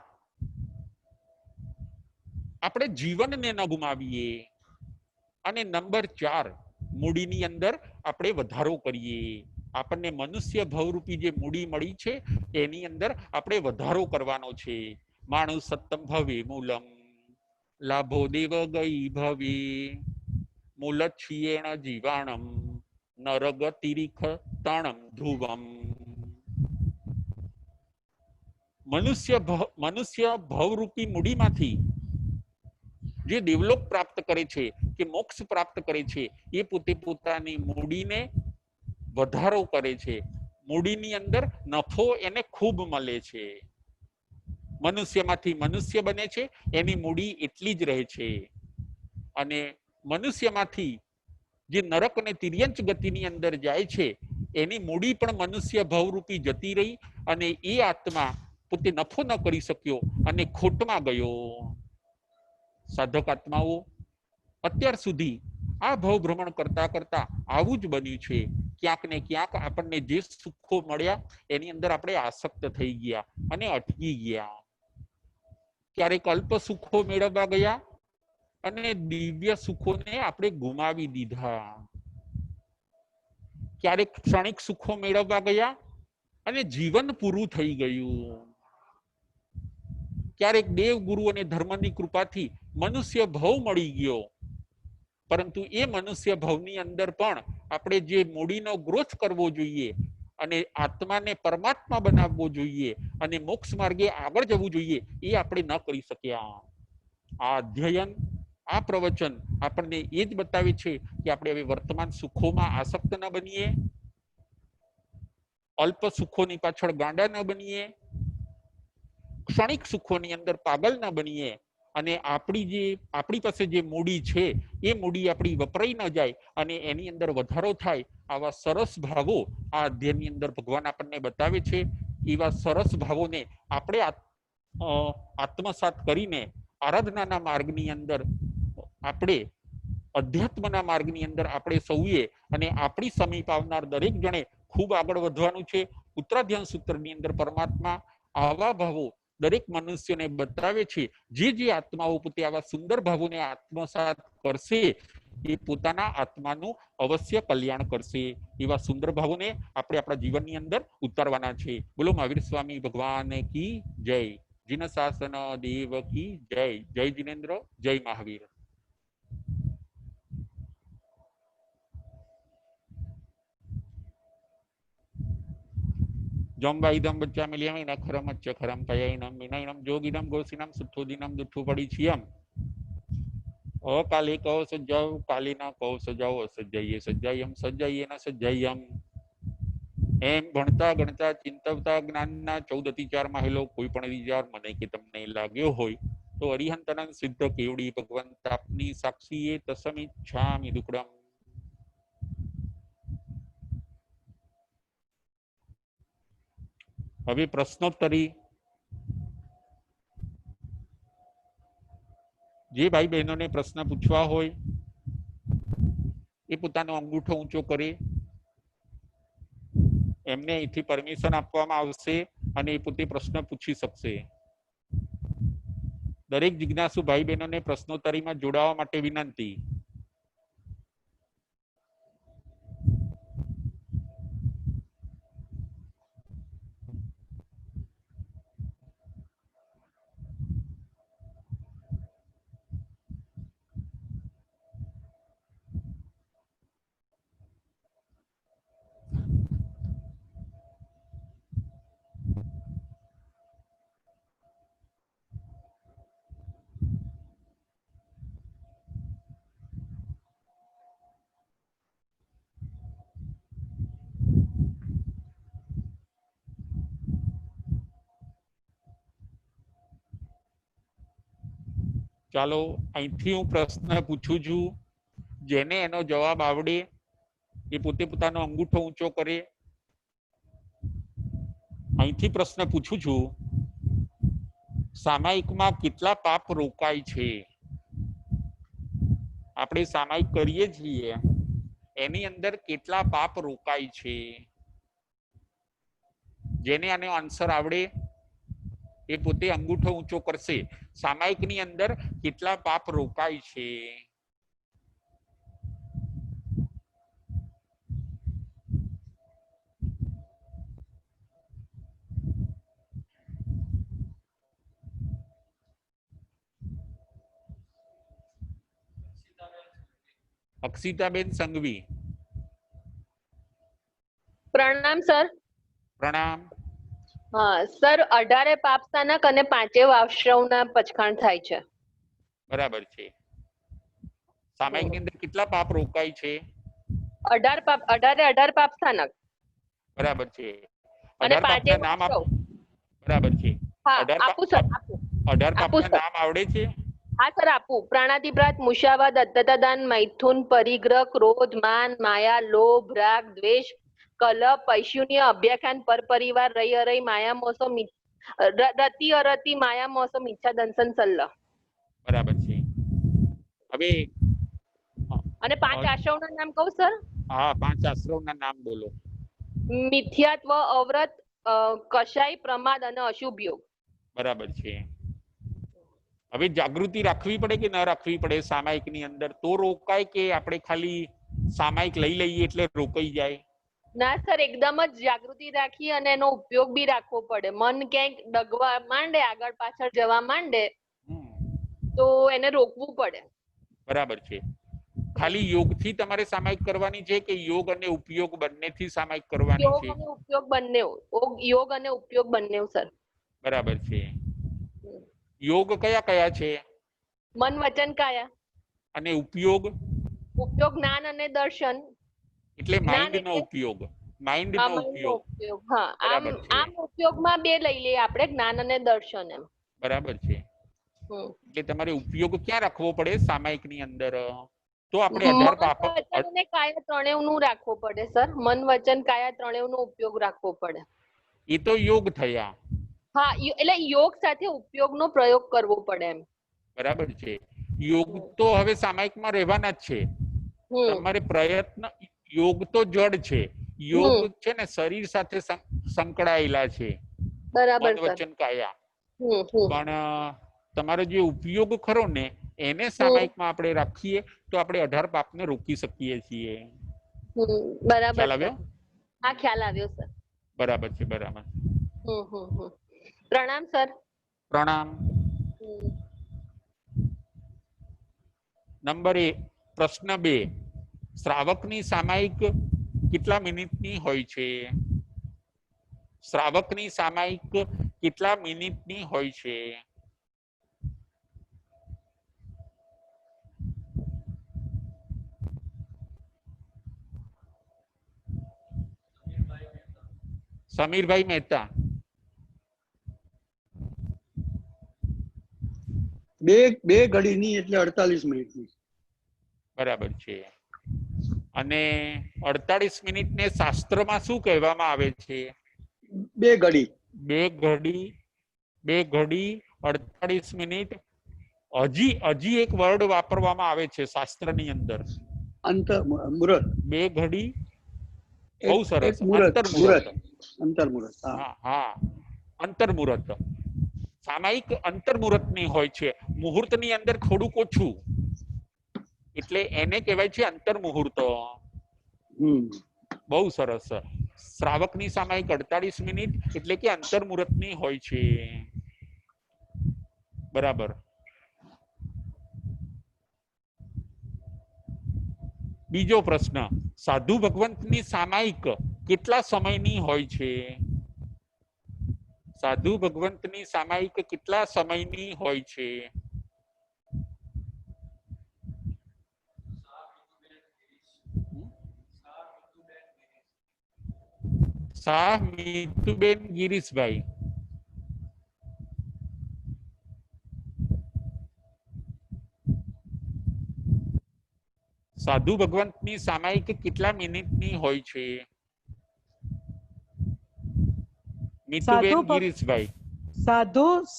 આપણે જીવનને ન ગુમાવીએ. અને નંબર 4, મૂડીની અંદર આપણે વધારો કરીએ. આપણને મનુષ્ય ભવરૂપી જે મૂડી મળી છે એની અંદર આપણે વધારો કરવાનો છે. માણું સત્તમ ભવે મૂલમ લાભો દેવ ગઈ ભવે મૂલચ્છિયેણ જીવાણમ નરગતિરીખ તણમ ધ્રુવમ. મનુષ્ય ભવરૂપી મૂડીમાંથી જે દેવલોક પ્રાપ્ત કરે છે કે મોક્ષ પ્રાપ્ત કરે છે એ પોતે પોતાની મૂડીને વધારો કરે છે. મૂડીની અંદર નફો એને ખૂબ મળે છે. મનુષ્યમાંથી મનુષ્ય બને છે, એની મૂડી એટલી જ રહે છે. અને મનુષ્યમાંથી જે નરક અને તિર્યંચ ગતિની અંદર જાય છે એની મૂડી પણ મનુષ્ય ભવરૂપી જતી રહી અને એ આત્મા પોતે નફો ન કરી શક્યો અને ખોટમાં ગયો. સાધક આત્માઓ અત્યાર સુધી આ ભવ ભ્રમણ કરતા કરતા આવું જ બન્યું છે. ક્યાંક ને ક્યાંક આપણને જે સુખો મળ્યા એની અંદર આપણે આસક્ત થઈ ગયા અને અટકી ગયા. ક્યારેક અલ્પ સુખો મેળવવા ગયા અને દિવ્ય સુખોને આપણે ગુમાવી દીધા. ક્યારેક ક્ષણિક સુખો મેળવવા ગયા અને જીવન પૂરું થઈ ગયું. ક્યારેક દેવ ગુરુ અને ધર્મની કૃપાથી મનુષ્ય ભવ મળી ગયો, પરંતુ એ મનુષ્ય ભવની અંદર પણ આપણે જે મૂડીનો ગ્રોથ કરવો જોઈએ અને આત્માને પરમાત્મા બનાવવો જોઈએ અને મોક્ષ માર્ગે આગળ જવું જોઈએ એ આપણે ન કરી શક્યા. આ અધ્યયન, આ પ્રવચન આપણને એ જ બતાવે છે કે આપણે હવે વર્તમાન સુખોમાં આસક્ત ન બનીએ, અલ્પ સુખોની પાછળ ગાંડા ન બનીએ, ક્ષણિક સુખોની અંદર પાગલ ન બનીએ અને આપણી પાસે જે મૂડી છે એ મૂડી આપણી વપરાઈ ન જાય અને એની અંદર વધારો થાય. આવા સરસ ભાવો આ અધ્યયનની અંદર ભગવાન આપણને બતાવે છે. એવા સરસ ભાવોને આપણે આત્મસાત કરીને આરાધનાના માર્ગની અંદર, આપણે અધ્યાત્મના માર્ગની અંદર આપણે સૌએ અને આપણી સમીપ આવનાર દરેક જણે ખૂબ આગળ વધવાનું છે. ઉત્તરાધ્યાન સૂત્રની અંદર પરમાત્મા આવા ભાવો દરેક મનુષ્યને બતાવે છે. જે આત્માઓ પોતે આવા સુંદર ભાવોને આત્મસાત કરશે એ પોતાના આત્માનું અવશ્ય કલ્યાણ કરશે. એવા સુંદર ભાવોને આપણે આપણા જીવનની અંદર ઉતારવાના છે. બોલો મહાવીર સ્વામી ભગવાન કી જય. જીન શાસન દેવ કી જય. જય જીનેન્દ્ર, જય મહાવીર. જંબાઈદમ બચ્ચામિલિયમ ખરમ અચ્ચ ખરમ પયૈનમ વિનયનમ જોગિનમ ગોસિનમ સુઠોદિનમ દુઠ્ઠુ પડી છીયમ અકાલે કહો સજ્જાવ કાલીના કહો સજાવ અસજ્જઈએ સજ્જાયમ સજ્જાઈએ ન સજ્જાયમ. એમ ભણતા ગણતા ચિંતવતા જ્ઞાનના 14 અતિચારમાં હેલો કોઈ પણ વિચાર મને કે તમને લાગ્યો હોય તો અરિહંતનંદ સિદ્ધ કેવડી ભગવંત આપની સાક્ષીએ તસમિચ્છામિ દુક્કડમ. હવે પ્રશ્નોત્તરી. જે ભાઈ બહેનોને પ્રશ્ન પૂછવા હોય એ પોતાનો અંગૂઠો ઊંચો કરે, એમને અહીંથી પરમિશન આપવામાં આવશે અને એ પોતે પ્રશ્ન પૂછી શકશે. દરેક જિજ્ઞાસુ ભાઈ બહેનોને પ્રશ્નોત્તરીમાં જોડાવા માટે વિનંતી. ચાલો અહીંથી હું પ્રશ્ન પૂછું છું. જેને એનો જવાબ આવડે એ પોતે પોતાનો અંગૂઠો ઊંચો કરે. અહીંથી પ્રશ્ન પૂછું છું. સામાયિકમાં કેટલા પાપ રોકાય છે? આપણે સામાયિક કરીએ છીએ એની અંદર કેટલા પાપ રોકાય છે? જેને આનો આન્સર આવડે એ પોતે અંગૂઠો ઊંચો કરશે. સામાયિકની અંદર કેટલા પાપ રોકાય છે? અક્ષિતાબેન સંઘવી. પ્રણામ સર. પ્રણામ. હા સર, 18 પાપસ્તાનક અને 5 વાવશ્રવના પચખાણ થાય છે. બરાબર છે. સામાયિકની અંદર કેટલા પાપ રોકાય છે? 18 પાપસ્તાનક. બરાબર છે. અને 18 પાપના નામ આપ. બરાબર છે. હા આપું સર, આપું. 18 પાપના નામ આવડે છે? હા સર આપું. પ્રાણાતિપ્રાત, મુશાવાદ, અદ્ધતાદાન, મૈથુન, પરિગ્રહ, ક્રોધ, માન, માયા, લોભ, રાગ, દ્વેષ, કલહ, પૈશુન્ય, અભ્યાખાન, પરપરિવાર, રઈ અરઈ, માયા મોસમ, રતિ અરતિ, માયા મોસમ, ઈચ્છા દંસન, સલ્લહ. બરાબર છે. હવે અને 5 આશ્રવના નામ કહું સર? હા, 5 આશ્રમના નામ બોલો. મિથ્યાત્વ, અવ્રત, કશાય, પ્રમાદ અને અશુભ યોગ. બરાબર છે. હવે જાગૃતિ રાખવી પડે કે ન રાખવી પડે સામાયિકની અંદર? તો રોકાય કે આપણે ખાલી સામાયિક લઈ લઈએ એટલે રોકાઈ જાય? ના સર, એકદમ જ જાગૃતિ રાખી અને એનો ઉપયોગ બી રાખવો પડે. મન ક્યાંક ડગવા માંડે, આગળ પાછળ જવા માંડે તો એને રોકવું પડે. બરાબર છે. ખાલી યોગથી તમારે સામાયિક કરવાની છે કે યોગ અને ઉપયોગ બંનેથી સામાયિક કરવાની છે? યોગ અને ઉપયોગ બંને. યોગ અને ઉપયોગ બંને સર. બરાબર છે. યોગ કયા કયા છે? મન, વચન, કાયા. અને ઉપયોગ? ઉપયોગ જ્ઞાન અને દર્શન. એટલે માઇન્ડ નો ઉપયોગ. માઇન્ડ નો ઉપયોગ. હા, આમ ઉપયોગમાં બે લઈ લઈએ આપણે, જ્ઞાન અને દર્શન એમ. બરાબર છે. એટલે તમારે ઉપયોગ ક્યાં રાખવો પડે સામાયિકની અંદર? તો આપણે 18 પાપ અને કાયા ત્રણેયનું રાખવો પડે સર. મન, વચન, કાયા ત્રણેયનો ઉપયોગ રાખવો પડે. એ તો યોગ થયા. હા, એટલે યોગ સાથે ઉપયોગનો પ્રયોગ કરવો પડે એમ. બરાબર છે. યોગ તો હવે સામાયિકમાં રહેવાના જ છે. તમારે પ્રયત્ન, યોગ તો જડ છે. યોગ છે ને શરીર સાથે સંકળાયેલા છે. બરાબર મન, વચન, કાયા. પણ તમારો જે ઉપયોગ ખરો ને એને સામાયિકમાં આપણે રાખીએ તો આપણે 18 પાપને રોકી શકીએ છીએ. બરાબર. ખ્યાલ આવ્યો? હા, ખ્યાલ આવ્યો સર. બરાબર છે. બરાબર. પ્રણામ સર. પ્રણામ. નંબર 1, પ્રશ્ન 2. શ્રાવકની સામાયિક કેટલા મિનિટની હોય છે? શ્રાવકની સામાયિક કેટલા મિનિટની હોય છે? સમીરભાઈ મહેતા. બે ઘડીની એટલે 48 મિનિટની. બરાબર છે. અને 48 મિનિટને શાસ્ત્રમાં શું કહેવામાં આવે છે? 2 ઘડી. 2 ઘડી 48 મિનિટ. હજી એક વર્ડ વાપરવામાં આવે છે શાસ્ત્રની અંદર, અંતર્મુહૂર્ત. 2 ઘડી. બહુ સરસ. અંતર્મુહૂર્ત. હા, અંતર્મુહૂર્ત. સામાયિક અંતર મુહૂર્તની હોય છે, મુહૂર્તની અંદર થોડુંક ઓછું, એટલે એને કહેવાય છે અંતર મુહૂર્ત. બહુ સરસ. શ્રાવકની સામાયિક 48 મિનિટ એટલે કે અંતર મુહૂર્તની હોય છે. બરાબર. બીજો પ્રશ્ન, સાધુ ભગવંતની સામાયિક કેટલા સમયની હોય છે? સાધુ ભગવંતની સામાયિક કેટલા સમયની હોય છે? શાહ મીતુબેન ગિરીશભાઈ. સાધુ ભગવંતની સામાયિક કેટલા મિનિટની હોય છે? મીતુબેન ગિરીશભાઈ.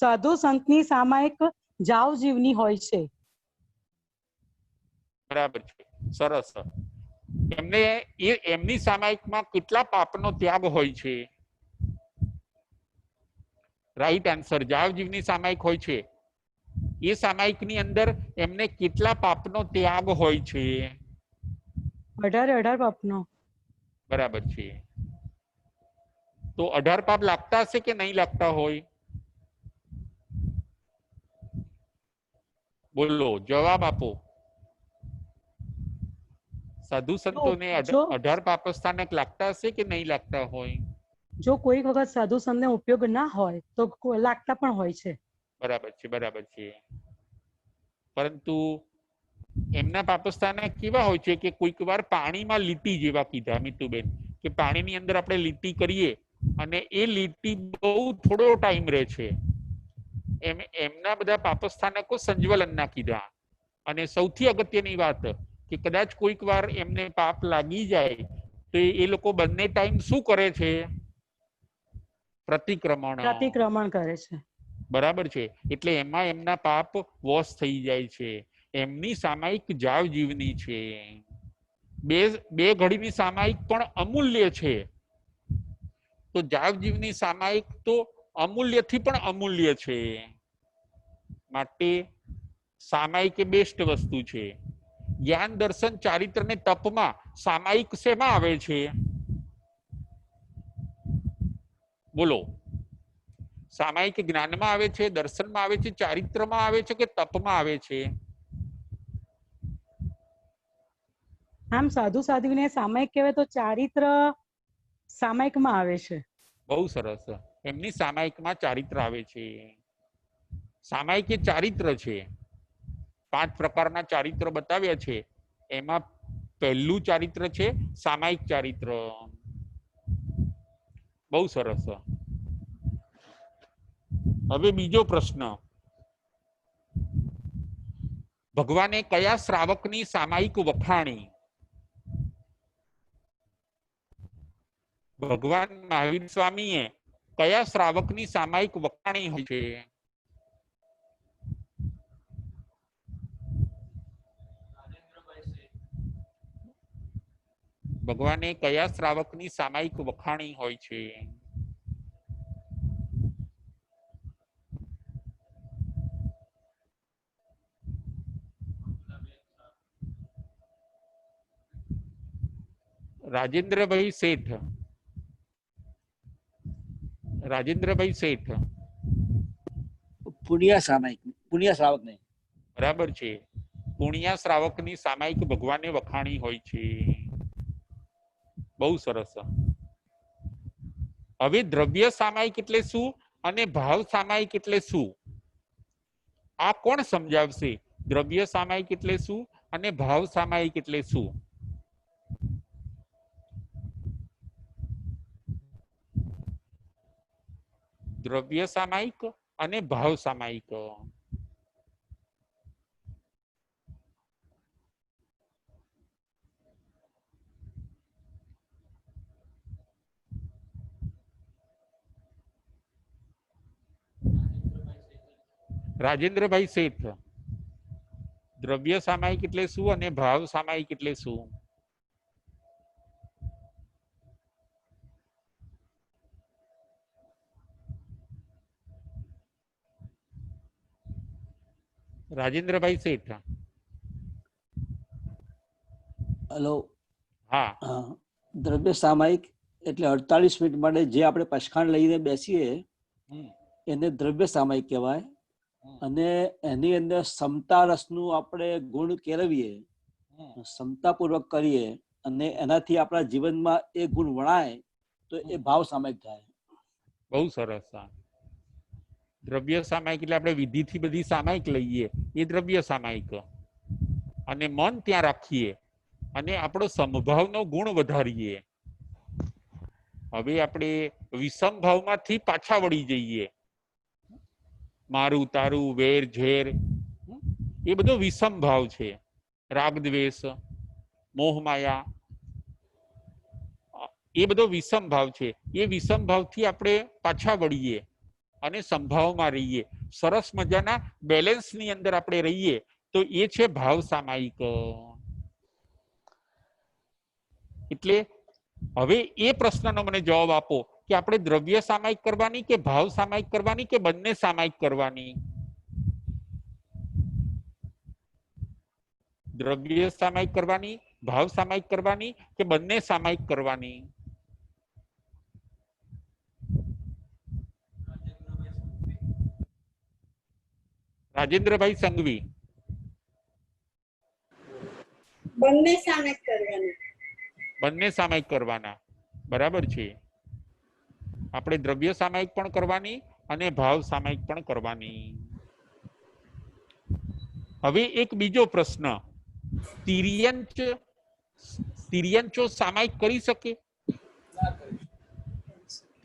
સાધુ સંતની સામાયિક જાવ જીવની હોય છે. બરાબર છે, સરસ. એમની સામાયિકમાં કેટલા પાપનો ત્યાગ હોય છે? Right answer. જાવ જીવની સામાયિક હોય છે, એ સામાયિકની અંદર એમને કેટલા પાપનો ત્યાગ હોય છે? 18 પાપનો. બરાબર છે. તો 18 પાપ લાગતા હશે કે નહીં લાગતા હોય? બોલો, જવાબ આપો. સાધુ સંતોને 18 પાપસ્થાનક લાગતા હશે કે નહીં લાગતા હોય? જો કોઈ વખત સાધુ સંતનો ઉપયોગ ના હોય તો લાગતા પણ હોય છે. બરાબર છે, બરાબર છે. પરંતુ એમના પાપસ્થાનક કેવા હોય છે કે કોઈક વાર પાણીમાં લીટી જેવા કીધા મીતુબેન, કે પાણીની અંદર આપણે લીટી કરીએ અને એ લીટી બહુ થોડો ટાઈમ રહે છે. એમના બધા પાપસ્થાનકો સંજ્વલનના કીધા. અને સૌથી અગત્યની વાત કે કદાચ કોઈક વાર એમને પાપ લાગી જાય તો એ લોકો બંને ટાઈમ શું કરે છે? પ્રતિક્રમણ કરે છે. બરાબર છે. એટલે એમાં એમના પાપ વોશ થઈ જાય છે. એમની સામાયિક જાવ જીવની છે. બે ઘડીની સામાયિક પણ અમૂલ્ય છે. તો જાવ જીવની સામાયિક તો અમૂલ્યથી પણ અમૂલ્ય છે. માટે સામાયિક એ બેસ્ટ વસ્તુ છે. જ્ઞાન દર્શન ચારિત્ર ને તપમાં સામાયિક શેમાં આવે છે? બોલો. સામાયિક જ્ઞાનમાં આવે છે, દર્શનમાં આવે છે, ચારિત્રમાં આવે છે કે તપમાં આવે છે? આમ સાધુ સાધ્વીને સામાયિક કહેવાય તો ચારિત્ર સામાયિકમાં આવે છે. બહુ સરસ. એમની સામાયિકમાં ચારિત્ર આવે છે. સામાયિક એ ચારિત્ર છે. 5 પ્રકારના ચારિત્ર બતાવ્યા છે. એમાં પહેલું ચારિત્ર છે સામાયિક ચારિત્ર. બહુ સરસ. હવે બીજો પ્રશ્ન, ભગવાને કયા શ્રાવકની સામાયિક વખાણી? ભગવાન મહાવીર સ્વામીએ કયા શ્રાવકની સામાયિક વખાણી હોય છે? ભગવાને કયા શ્રાવકની સામાયિક વખાણી હોય છે? રાજેન્દ્રભાઈ શેઠ. રાજેન્દ્રભાઈ શેઠ. પુણ્ય શ્રાવક નહીં. બરાબર છે. પુણ્ય શ્રાવકની સામાયિક ભગવાને વખાણી હોય છે. બહુ સરસ. હવે દ્રવ્ય સામાયિક એટલે શું અને ભાવ સામાયિક એટલે શું? આ કોણ સમજાવશે? દ્રવ્ય સામાયિક એટલે શું અને ભાવ સામાયિક એટલે શું? દ્રવ્ય સામાયિક અને ભાવ સામાયિક. રાજેન્દ્રભાઈ શેઠ. દ્રવ્ય સામાયિક એટલે શું અને ભાવ સામાયિક એટલે શું? રાજેન્દ્રભાઈ શેઠ. હલો. હા, હા. દ્રવ્ય સામાયિક એટલે 48 મિનિટ માટે જે આપણે પછખાણ લઈને બેસીએ એને દ્રવ્ય સામાયિક કહેવાય. અને એની અંદર સમતા રસનું આપણે ગુણ કેળવીએ, સમતાપૂર્વક કરીએ અને એનાથી આપણા જીવનમાં એ ગુણ વણાય તો એ ભાવ સામાયિક થાય. બહુ સરસ. હા. દ્રવ્ય સામાયિક એટલે આપણે વિધિથી બધી સામાયિક લઈએ એ દ્રવ્ય સામાયિક, અને મન ત્યાં રાખીએ અને આપણો સમભાવનો ગુણ વધારીએ. હવે આપણે વિષમ ભાવમાંથી પાછા વળી જઈએ. મારું તારું, વેર ઝેર, એ બધો વિષમ ભાવ છે. રાગ દ્વેષ, મોહ માયા, એ બધો વિષમ ભાવ છે. એ વિષમ ભાવથી આપણે પાછા વળીએ અને સંભાવમાં રહીએ, સરસ મજાના બેલેન્સની અંદર આપણે રહીએ, તો એ છે ભાવ સામાયિક. એટલે હવે એ પ્રશ્નનો મને જવાબ આપો કે આપણે દ્રવ્ય સામાયિક કરવાની કે ભાવ સામાયિક કરવાની કે બંને સામાયિક કરવાની? દ્રવ્ય સામાયિક કરવાની, ભાવ સામાયિક કરવાની કે બંને સામાયિક કરવાની? રાજેન્દ્રભાઈ સંઘવી. બંને સામાયિક કરવાની. બંને સામાયિક કરવાના. બરાબર છે. આપણે દ્રવ્ય સામાયિક પણ કરવાની અને ભાવ સામાયિક પણ કરવાની. હવે એક બીજો પ્રશ્ન, તિર્યંચો સામાયિક કરી શકે?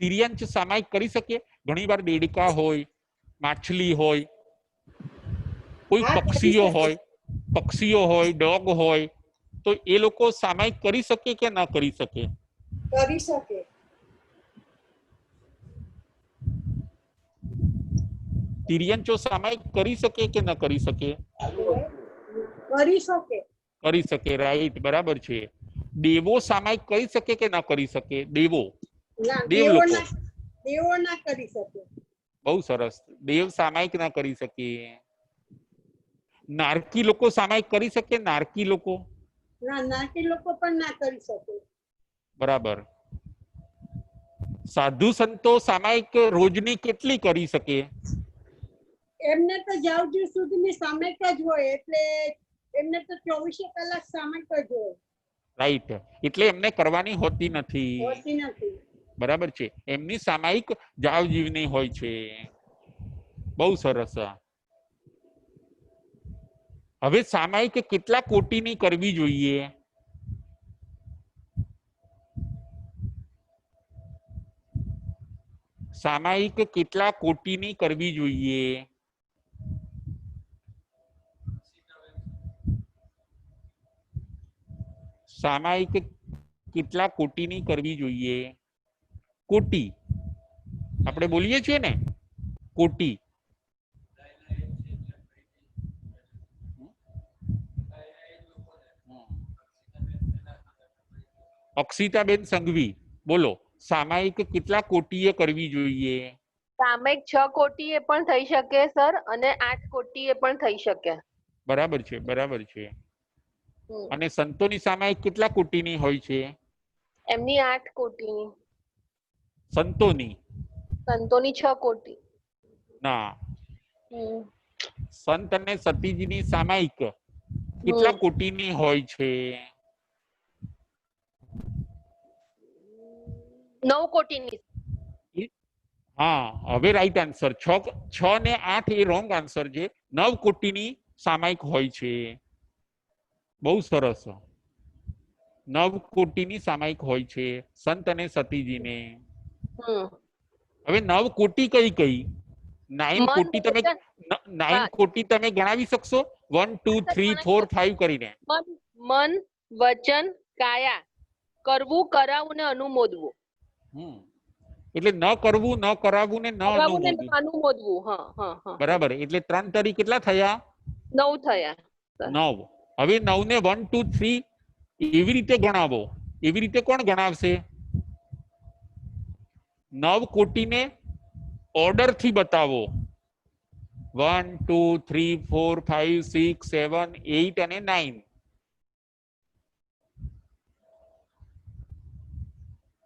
તિર્યંચ સામાયિક કરી શકે? ઘણી વાર દેડકા હોય, માછલી હોય, કોઈ હા, કરી પક્ષીઓ શકે. હોય, ડોગ હોય, તો એ લોકો સામાયિક કરી શકે કે ન કરી શકે? કરી શકે. તિર્યંચો સામાયિક કરી શકે કે ન કરી શકે? કરી શકે. કરી શકે. રાઈટ, બરાબર છે. દેવો સામાયિક કરી શકે કે ન કરી શકે? દેવો, ના, દેવ લોકો. દેવો ના કરી શકે. બહુ સરસ. દેવ સામાયિક ના કરી શકે. નારકી લોકો સામાયિક કરી શકે? નારકી લોકો? ના, નાટી લોકો પણ ના કરી શકે. બરાબર. સાધુ સંતો સામાયિક રોજની કેટલી કરી શકે? એમને તો જાવજી સુધીની સામાયિક જ હોય, એટલે એમને તો 24 કલાક સામાયિક જ હોય. રાઈટ, એટલે એમને કરવાની હોતી નથી. હોતી નથી. બરાબર છે. એમની સામાયિક જાવ જીવની હોય છે. બહુ સરસ. હવે સામાયિક કેટલા કોટીની કરવી જોઈએ? સામાયિક કેટલા કોટીની કરવી જોઈએ? સામાયિક કેટલા કોટીની કરવી જોઈએ? કોટી આપણે બોલીએ છીએ ને, કોટી. અક્ષિતાબેન સંઘવી, બોલો, સામાયિક કેટલા કોટીએ કરવી જોઈએ? સામાયિક 6 કોટીએ પણ થઈ શકે સર, અને 8 કોટીએ પણ થઈ શકે. બરાબર છે, બરાબર છે. હમ. અને સંતોની સામાયિક કેટલા કોટીની હોય છે? એમની 8 કોટીની. સંતોની? સંતોની 6 કોટી. ના, હમ. સંત અને સતીજીની સામાયિક કેટલા કોટીની હોય છે? 9 કોટીની. હા, હવે રાઈટ આન્સર. 6 ને 8 એ રોંગ આન્સર છે. 9 કોટીની સામાયિક હોય છે. બહુ સરસ. 9 કોટીની સામાયિક હોય છે સંત અને સતીજીને. હવે 9 કોટી કઈ કઈ? 9 કોટી તમે 9 કોટી તમે ગણાવી શકશો? 1 2 3 4 5 કરીને. મન, વચન, કાયા, કરવું, કરાવવું ને અનુમોદવું. એટલે ન કરવું, ન કરાવવું ને ન અનુમોદવું. બરાબર. એટલે 3 તરી કેટલા થયા? 9 થયા. 9. હવે 9 ને 1 2 3 એવી રીતે ગણાવો. એવી રીતે કોણ ગણાવશે? 9 કોટીને ઓર્ડર થી બતાવો. 1 2 3 4 5 6 7 8 અને 9.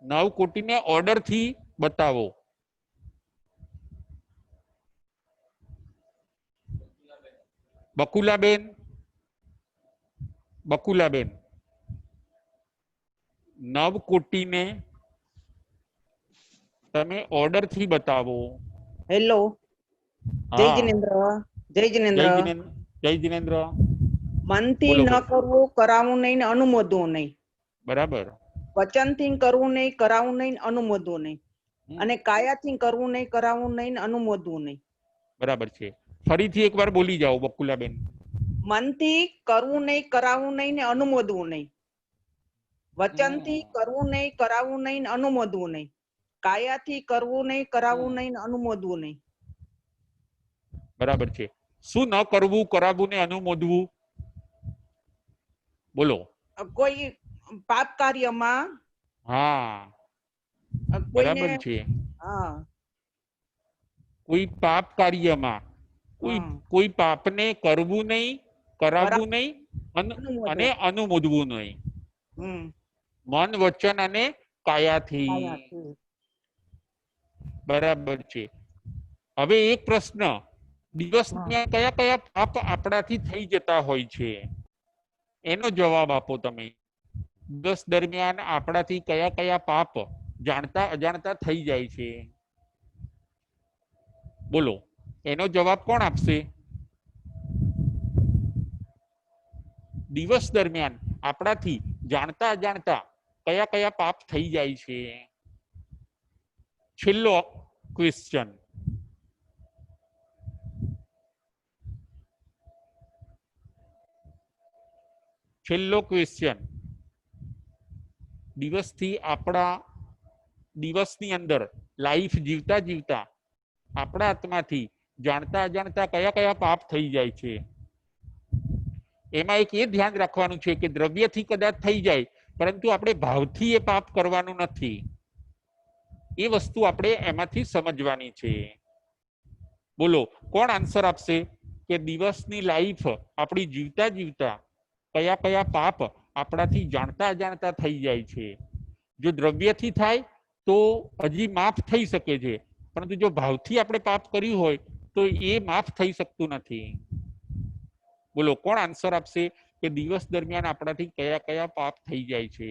9 કોટીને ઓર્ડર થી બતાવો. બકુલાબેન, બકુલાબેન, 9 કોટીને તમે ઓર્ડર થી બતાવો. હેલો, જય હા, જિનેન્દ્ર. જય જય જિનેન્દ્ર. જિનેન્દ્ર, જય જિનેન્દ્ર. મનથી બોલો, ન બોલો. કરવું, કરાવવું નહીં ને અનુમોદવું નહીં. બરાબર. વચનથી કરવું નહીં, કરાવવું નહીં ને અનુમોદવું નહીં. હમ, અને કાયાથી કરવું નહીં, કરાવવું નહીં ને અનુમોદવું નહીં. બરાબર છે. ફરીથી એકવાર બોલી જાઓ બકુલાબેન. મનથી કરવું નહીં, કરાવવું નહીં ને અનુમોદવું નહીં. વચનથી કરવું નહીં, કરાવવું નહીં ને અનુમોદવું નહીં. કાયાથી કરવું નહીં, કરાવવું નહીં ને અનુમોદવું નહીં. બરાબર છે. શું ન કરવું, કરાવવું ને અનુમોદવું? બોલો. કોઈ પાપ કાર્યમાં હા, કોઈને બરાબર છે. હા કોઈ પાપ કાર્યમાં હા. કોઈ પાપને કરવું નહીં, કરાવવું નહીં અનુમોદવું. અને અનુમોદવું નહીં. હમ. મન, વચન અને કાયાથી. કાયાથી. બરાબર છે. હવે એક પ્રશ્ન, દિવસ દરમિયાન કયા કયા પાપ આપણાથી થઈ જતા હોય છે? એનો જવાબ આપો તમે. દિવસ દરમિયાન આપણાથી કયા કયા પાપ જાણતા અજાણતા થઈ જાય છે? બોલો, એનો જવાબ કોણ આપશે? દિવસ દરમિયાન આપણાથી જાણતા અજાણતા કયા કયા પાપ થઈ જાય છે? છેલ્લો ક્વેશ્ચન. છેલ્લો ક્વેશ્ચન. દિવસથી આપણા દિવસની અંદર લાઈફ જીવતા જીવતા આપણા આત્માથી જાણતા અજાણતા કયા કયા પાપ થઈ જાય છે? એમાં એક એ ધ્યાન રાખવાનું છે કે દ્રવ્યથી કદાચ થઈ જાય, પરંતુ આપણે ભાવથી એ પાપ કરવાનું નથી. એ વસ્તુ આપણે એમાંથી સમજવાની છે. બોલો, કોણ આન્સર આપશે કે દિવસની લાઈફ આપણી જીવતા જીવતા કયા કયા પાપ આપણાથી જાણતા અજાણતા થઈ જાય છે? જો દ્રવ્યથી થાય તો હજી માફ થઈ શકે છે, પરંતુ જો ભાવથી આપણે પાપ કર્યું હોય તો એ માફ થઈ શકતું નથી. બોલો, કોણ આન્સર આપશે કે દિવસ દરમિયાન આપણાથી કયા કયા પાપ થઈ જાય છે?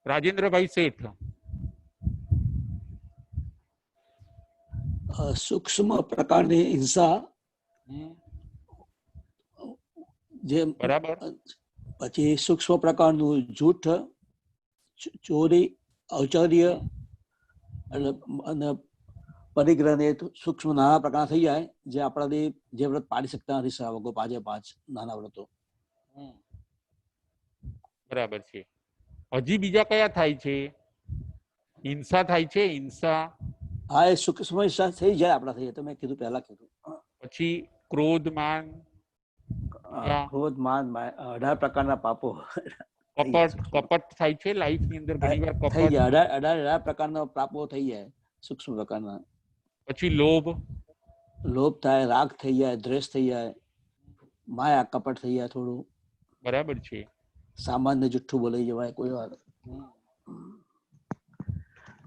રાજેન્દ્રભાઈ શેઠ. સૂક્ષ્મ પ્રકારની હિંસા, જે બરાબર. પછી સૂક્ષ્મ પ્રકારનું જૂઠ, ચોરી, ઔચર્ય અને પરિગ્રહ ને સૂક્ષ્મ નાના પ્રકાર થઈ જાય, જે આપણાથી જે વ્રત પાડી શકતા નથી શ્રાવકો, 5 નાના વ્રતો. બરાબર છે. હજી બીજા કયા થાય છે? હિંસા થાય છે, હિંસા. હા, એ સૂક્ષ્મ હિંસા થઈ જાય આપણાથી, તો મેં કીધું, પહેલા કીધું. પછી ક્રોધ, માન, ક્રોધ, માન, 18 પ્રકારના પાપો કપટ થાય છે લાઈફ ની અંદર ઘણીવાર થઈ કપટ. જાય. 18 પ્રકારના પાપો થઈ જાય સૂક્ષ્મ પ્રકારના. પછી લોભ, લોભ થાય, રાગ થઈ જાય, દ્વેષ થઈ જાય, માયા, કપટ થઈ જાય થોડું. બરાબર છે. સામાન્ય જુઠ્ઠું બોલાઈ જવાય કોઈ વાર.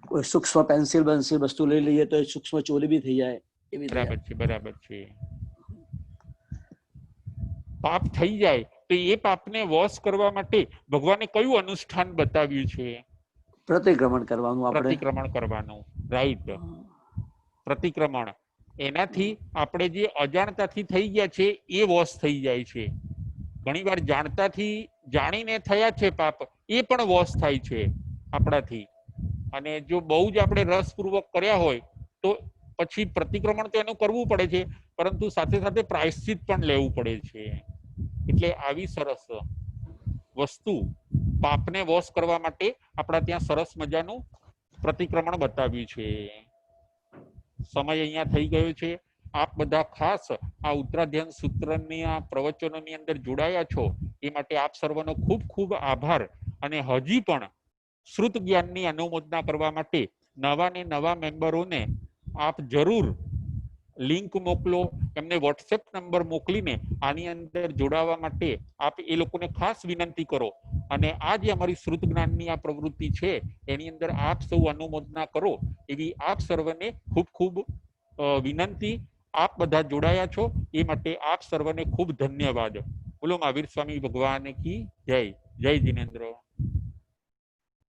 કોઈ સૂક્ષ્મ પેન્સિલ વસ્તુ લઈ લઈએ તો સૂક્ષ્મ ચોરી બી થઈ જાય. એવી બરાબર છે, બરાબર છે. પાપ થઈ જાય તો એ પાપને વોશ કરવા માટે ભગવાને કયું અનુષ્ઠાન બતાવ્યું છે? પ્રતિક્રમણ કરવાનું. આપણે પ્રતિક્રમણ કરવાનું. રાઈટ, પ્રતિક્રમણ. એનાથી આપણે જે અજાણતાથી થઈ ગયા છે એ વોશ થઈ જાય છે. ઘણીવાર જાણતાથી જાણીને થયા છે પાપ, એ પણ વોશ થાય છે આપણાથી. અને જો બહુ જ આપણે રસપૂર્વક કર્યા હોય તો પછી પ્રતિક્રમણ તો એનું કરવું પડે છે, પરંતુ સાથે સાથે પ્રાયશ્ચિત પણ લેવું પડે છે. એટલે આવી સરસ વસ્તુ પાપને વોશ કરવા માટે આપણા ત્યાં સરસ મજાનું પ્રતિક્રમણ બતાવ્યું છે. સમય અહીંયા થઈ ગયો છે. આપ બધા ખાસ આ ઉત્તરાધ્યાન સૂત્રની આ પ્રવચનોની અંદર જોડાયા છો, એ માટે આપ સર્વનો ખૂબ ખૂબ આભાર. અને હજી પણ શ્રુત જ્ઞાનની અનુમોદના કરવા માટે નવા ને નવા મેમ્બરોને આપ જરૂર લિંક મોકલો, એમને વોટ્સએપ નંબર મોકલીને આની અંદર જોડાવા માટે આપ એ લોકોને ખાસ વિનંતી કરો. અને આ જે અમારી શ્રુત જ્ઞાનની આ પ્રવૃત્તિ છે એની અંદર આપ સૌ અનુમોદના કરો એવી આપ સર્વને ખૂબ ખૂબ વિનંતી. આપ બધા જોડાયા છો એ માટે આપ સર્વને ખૂબ ધન્યવાદ. બોલો મહાવીર સ્વામી ભગવાન કી જય. જય જિનેન્દ્ર.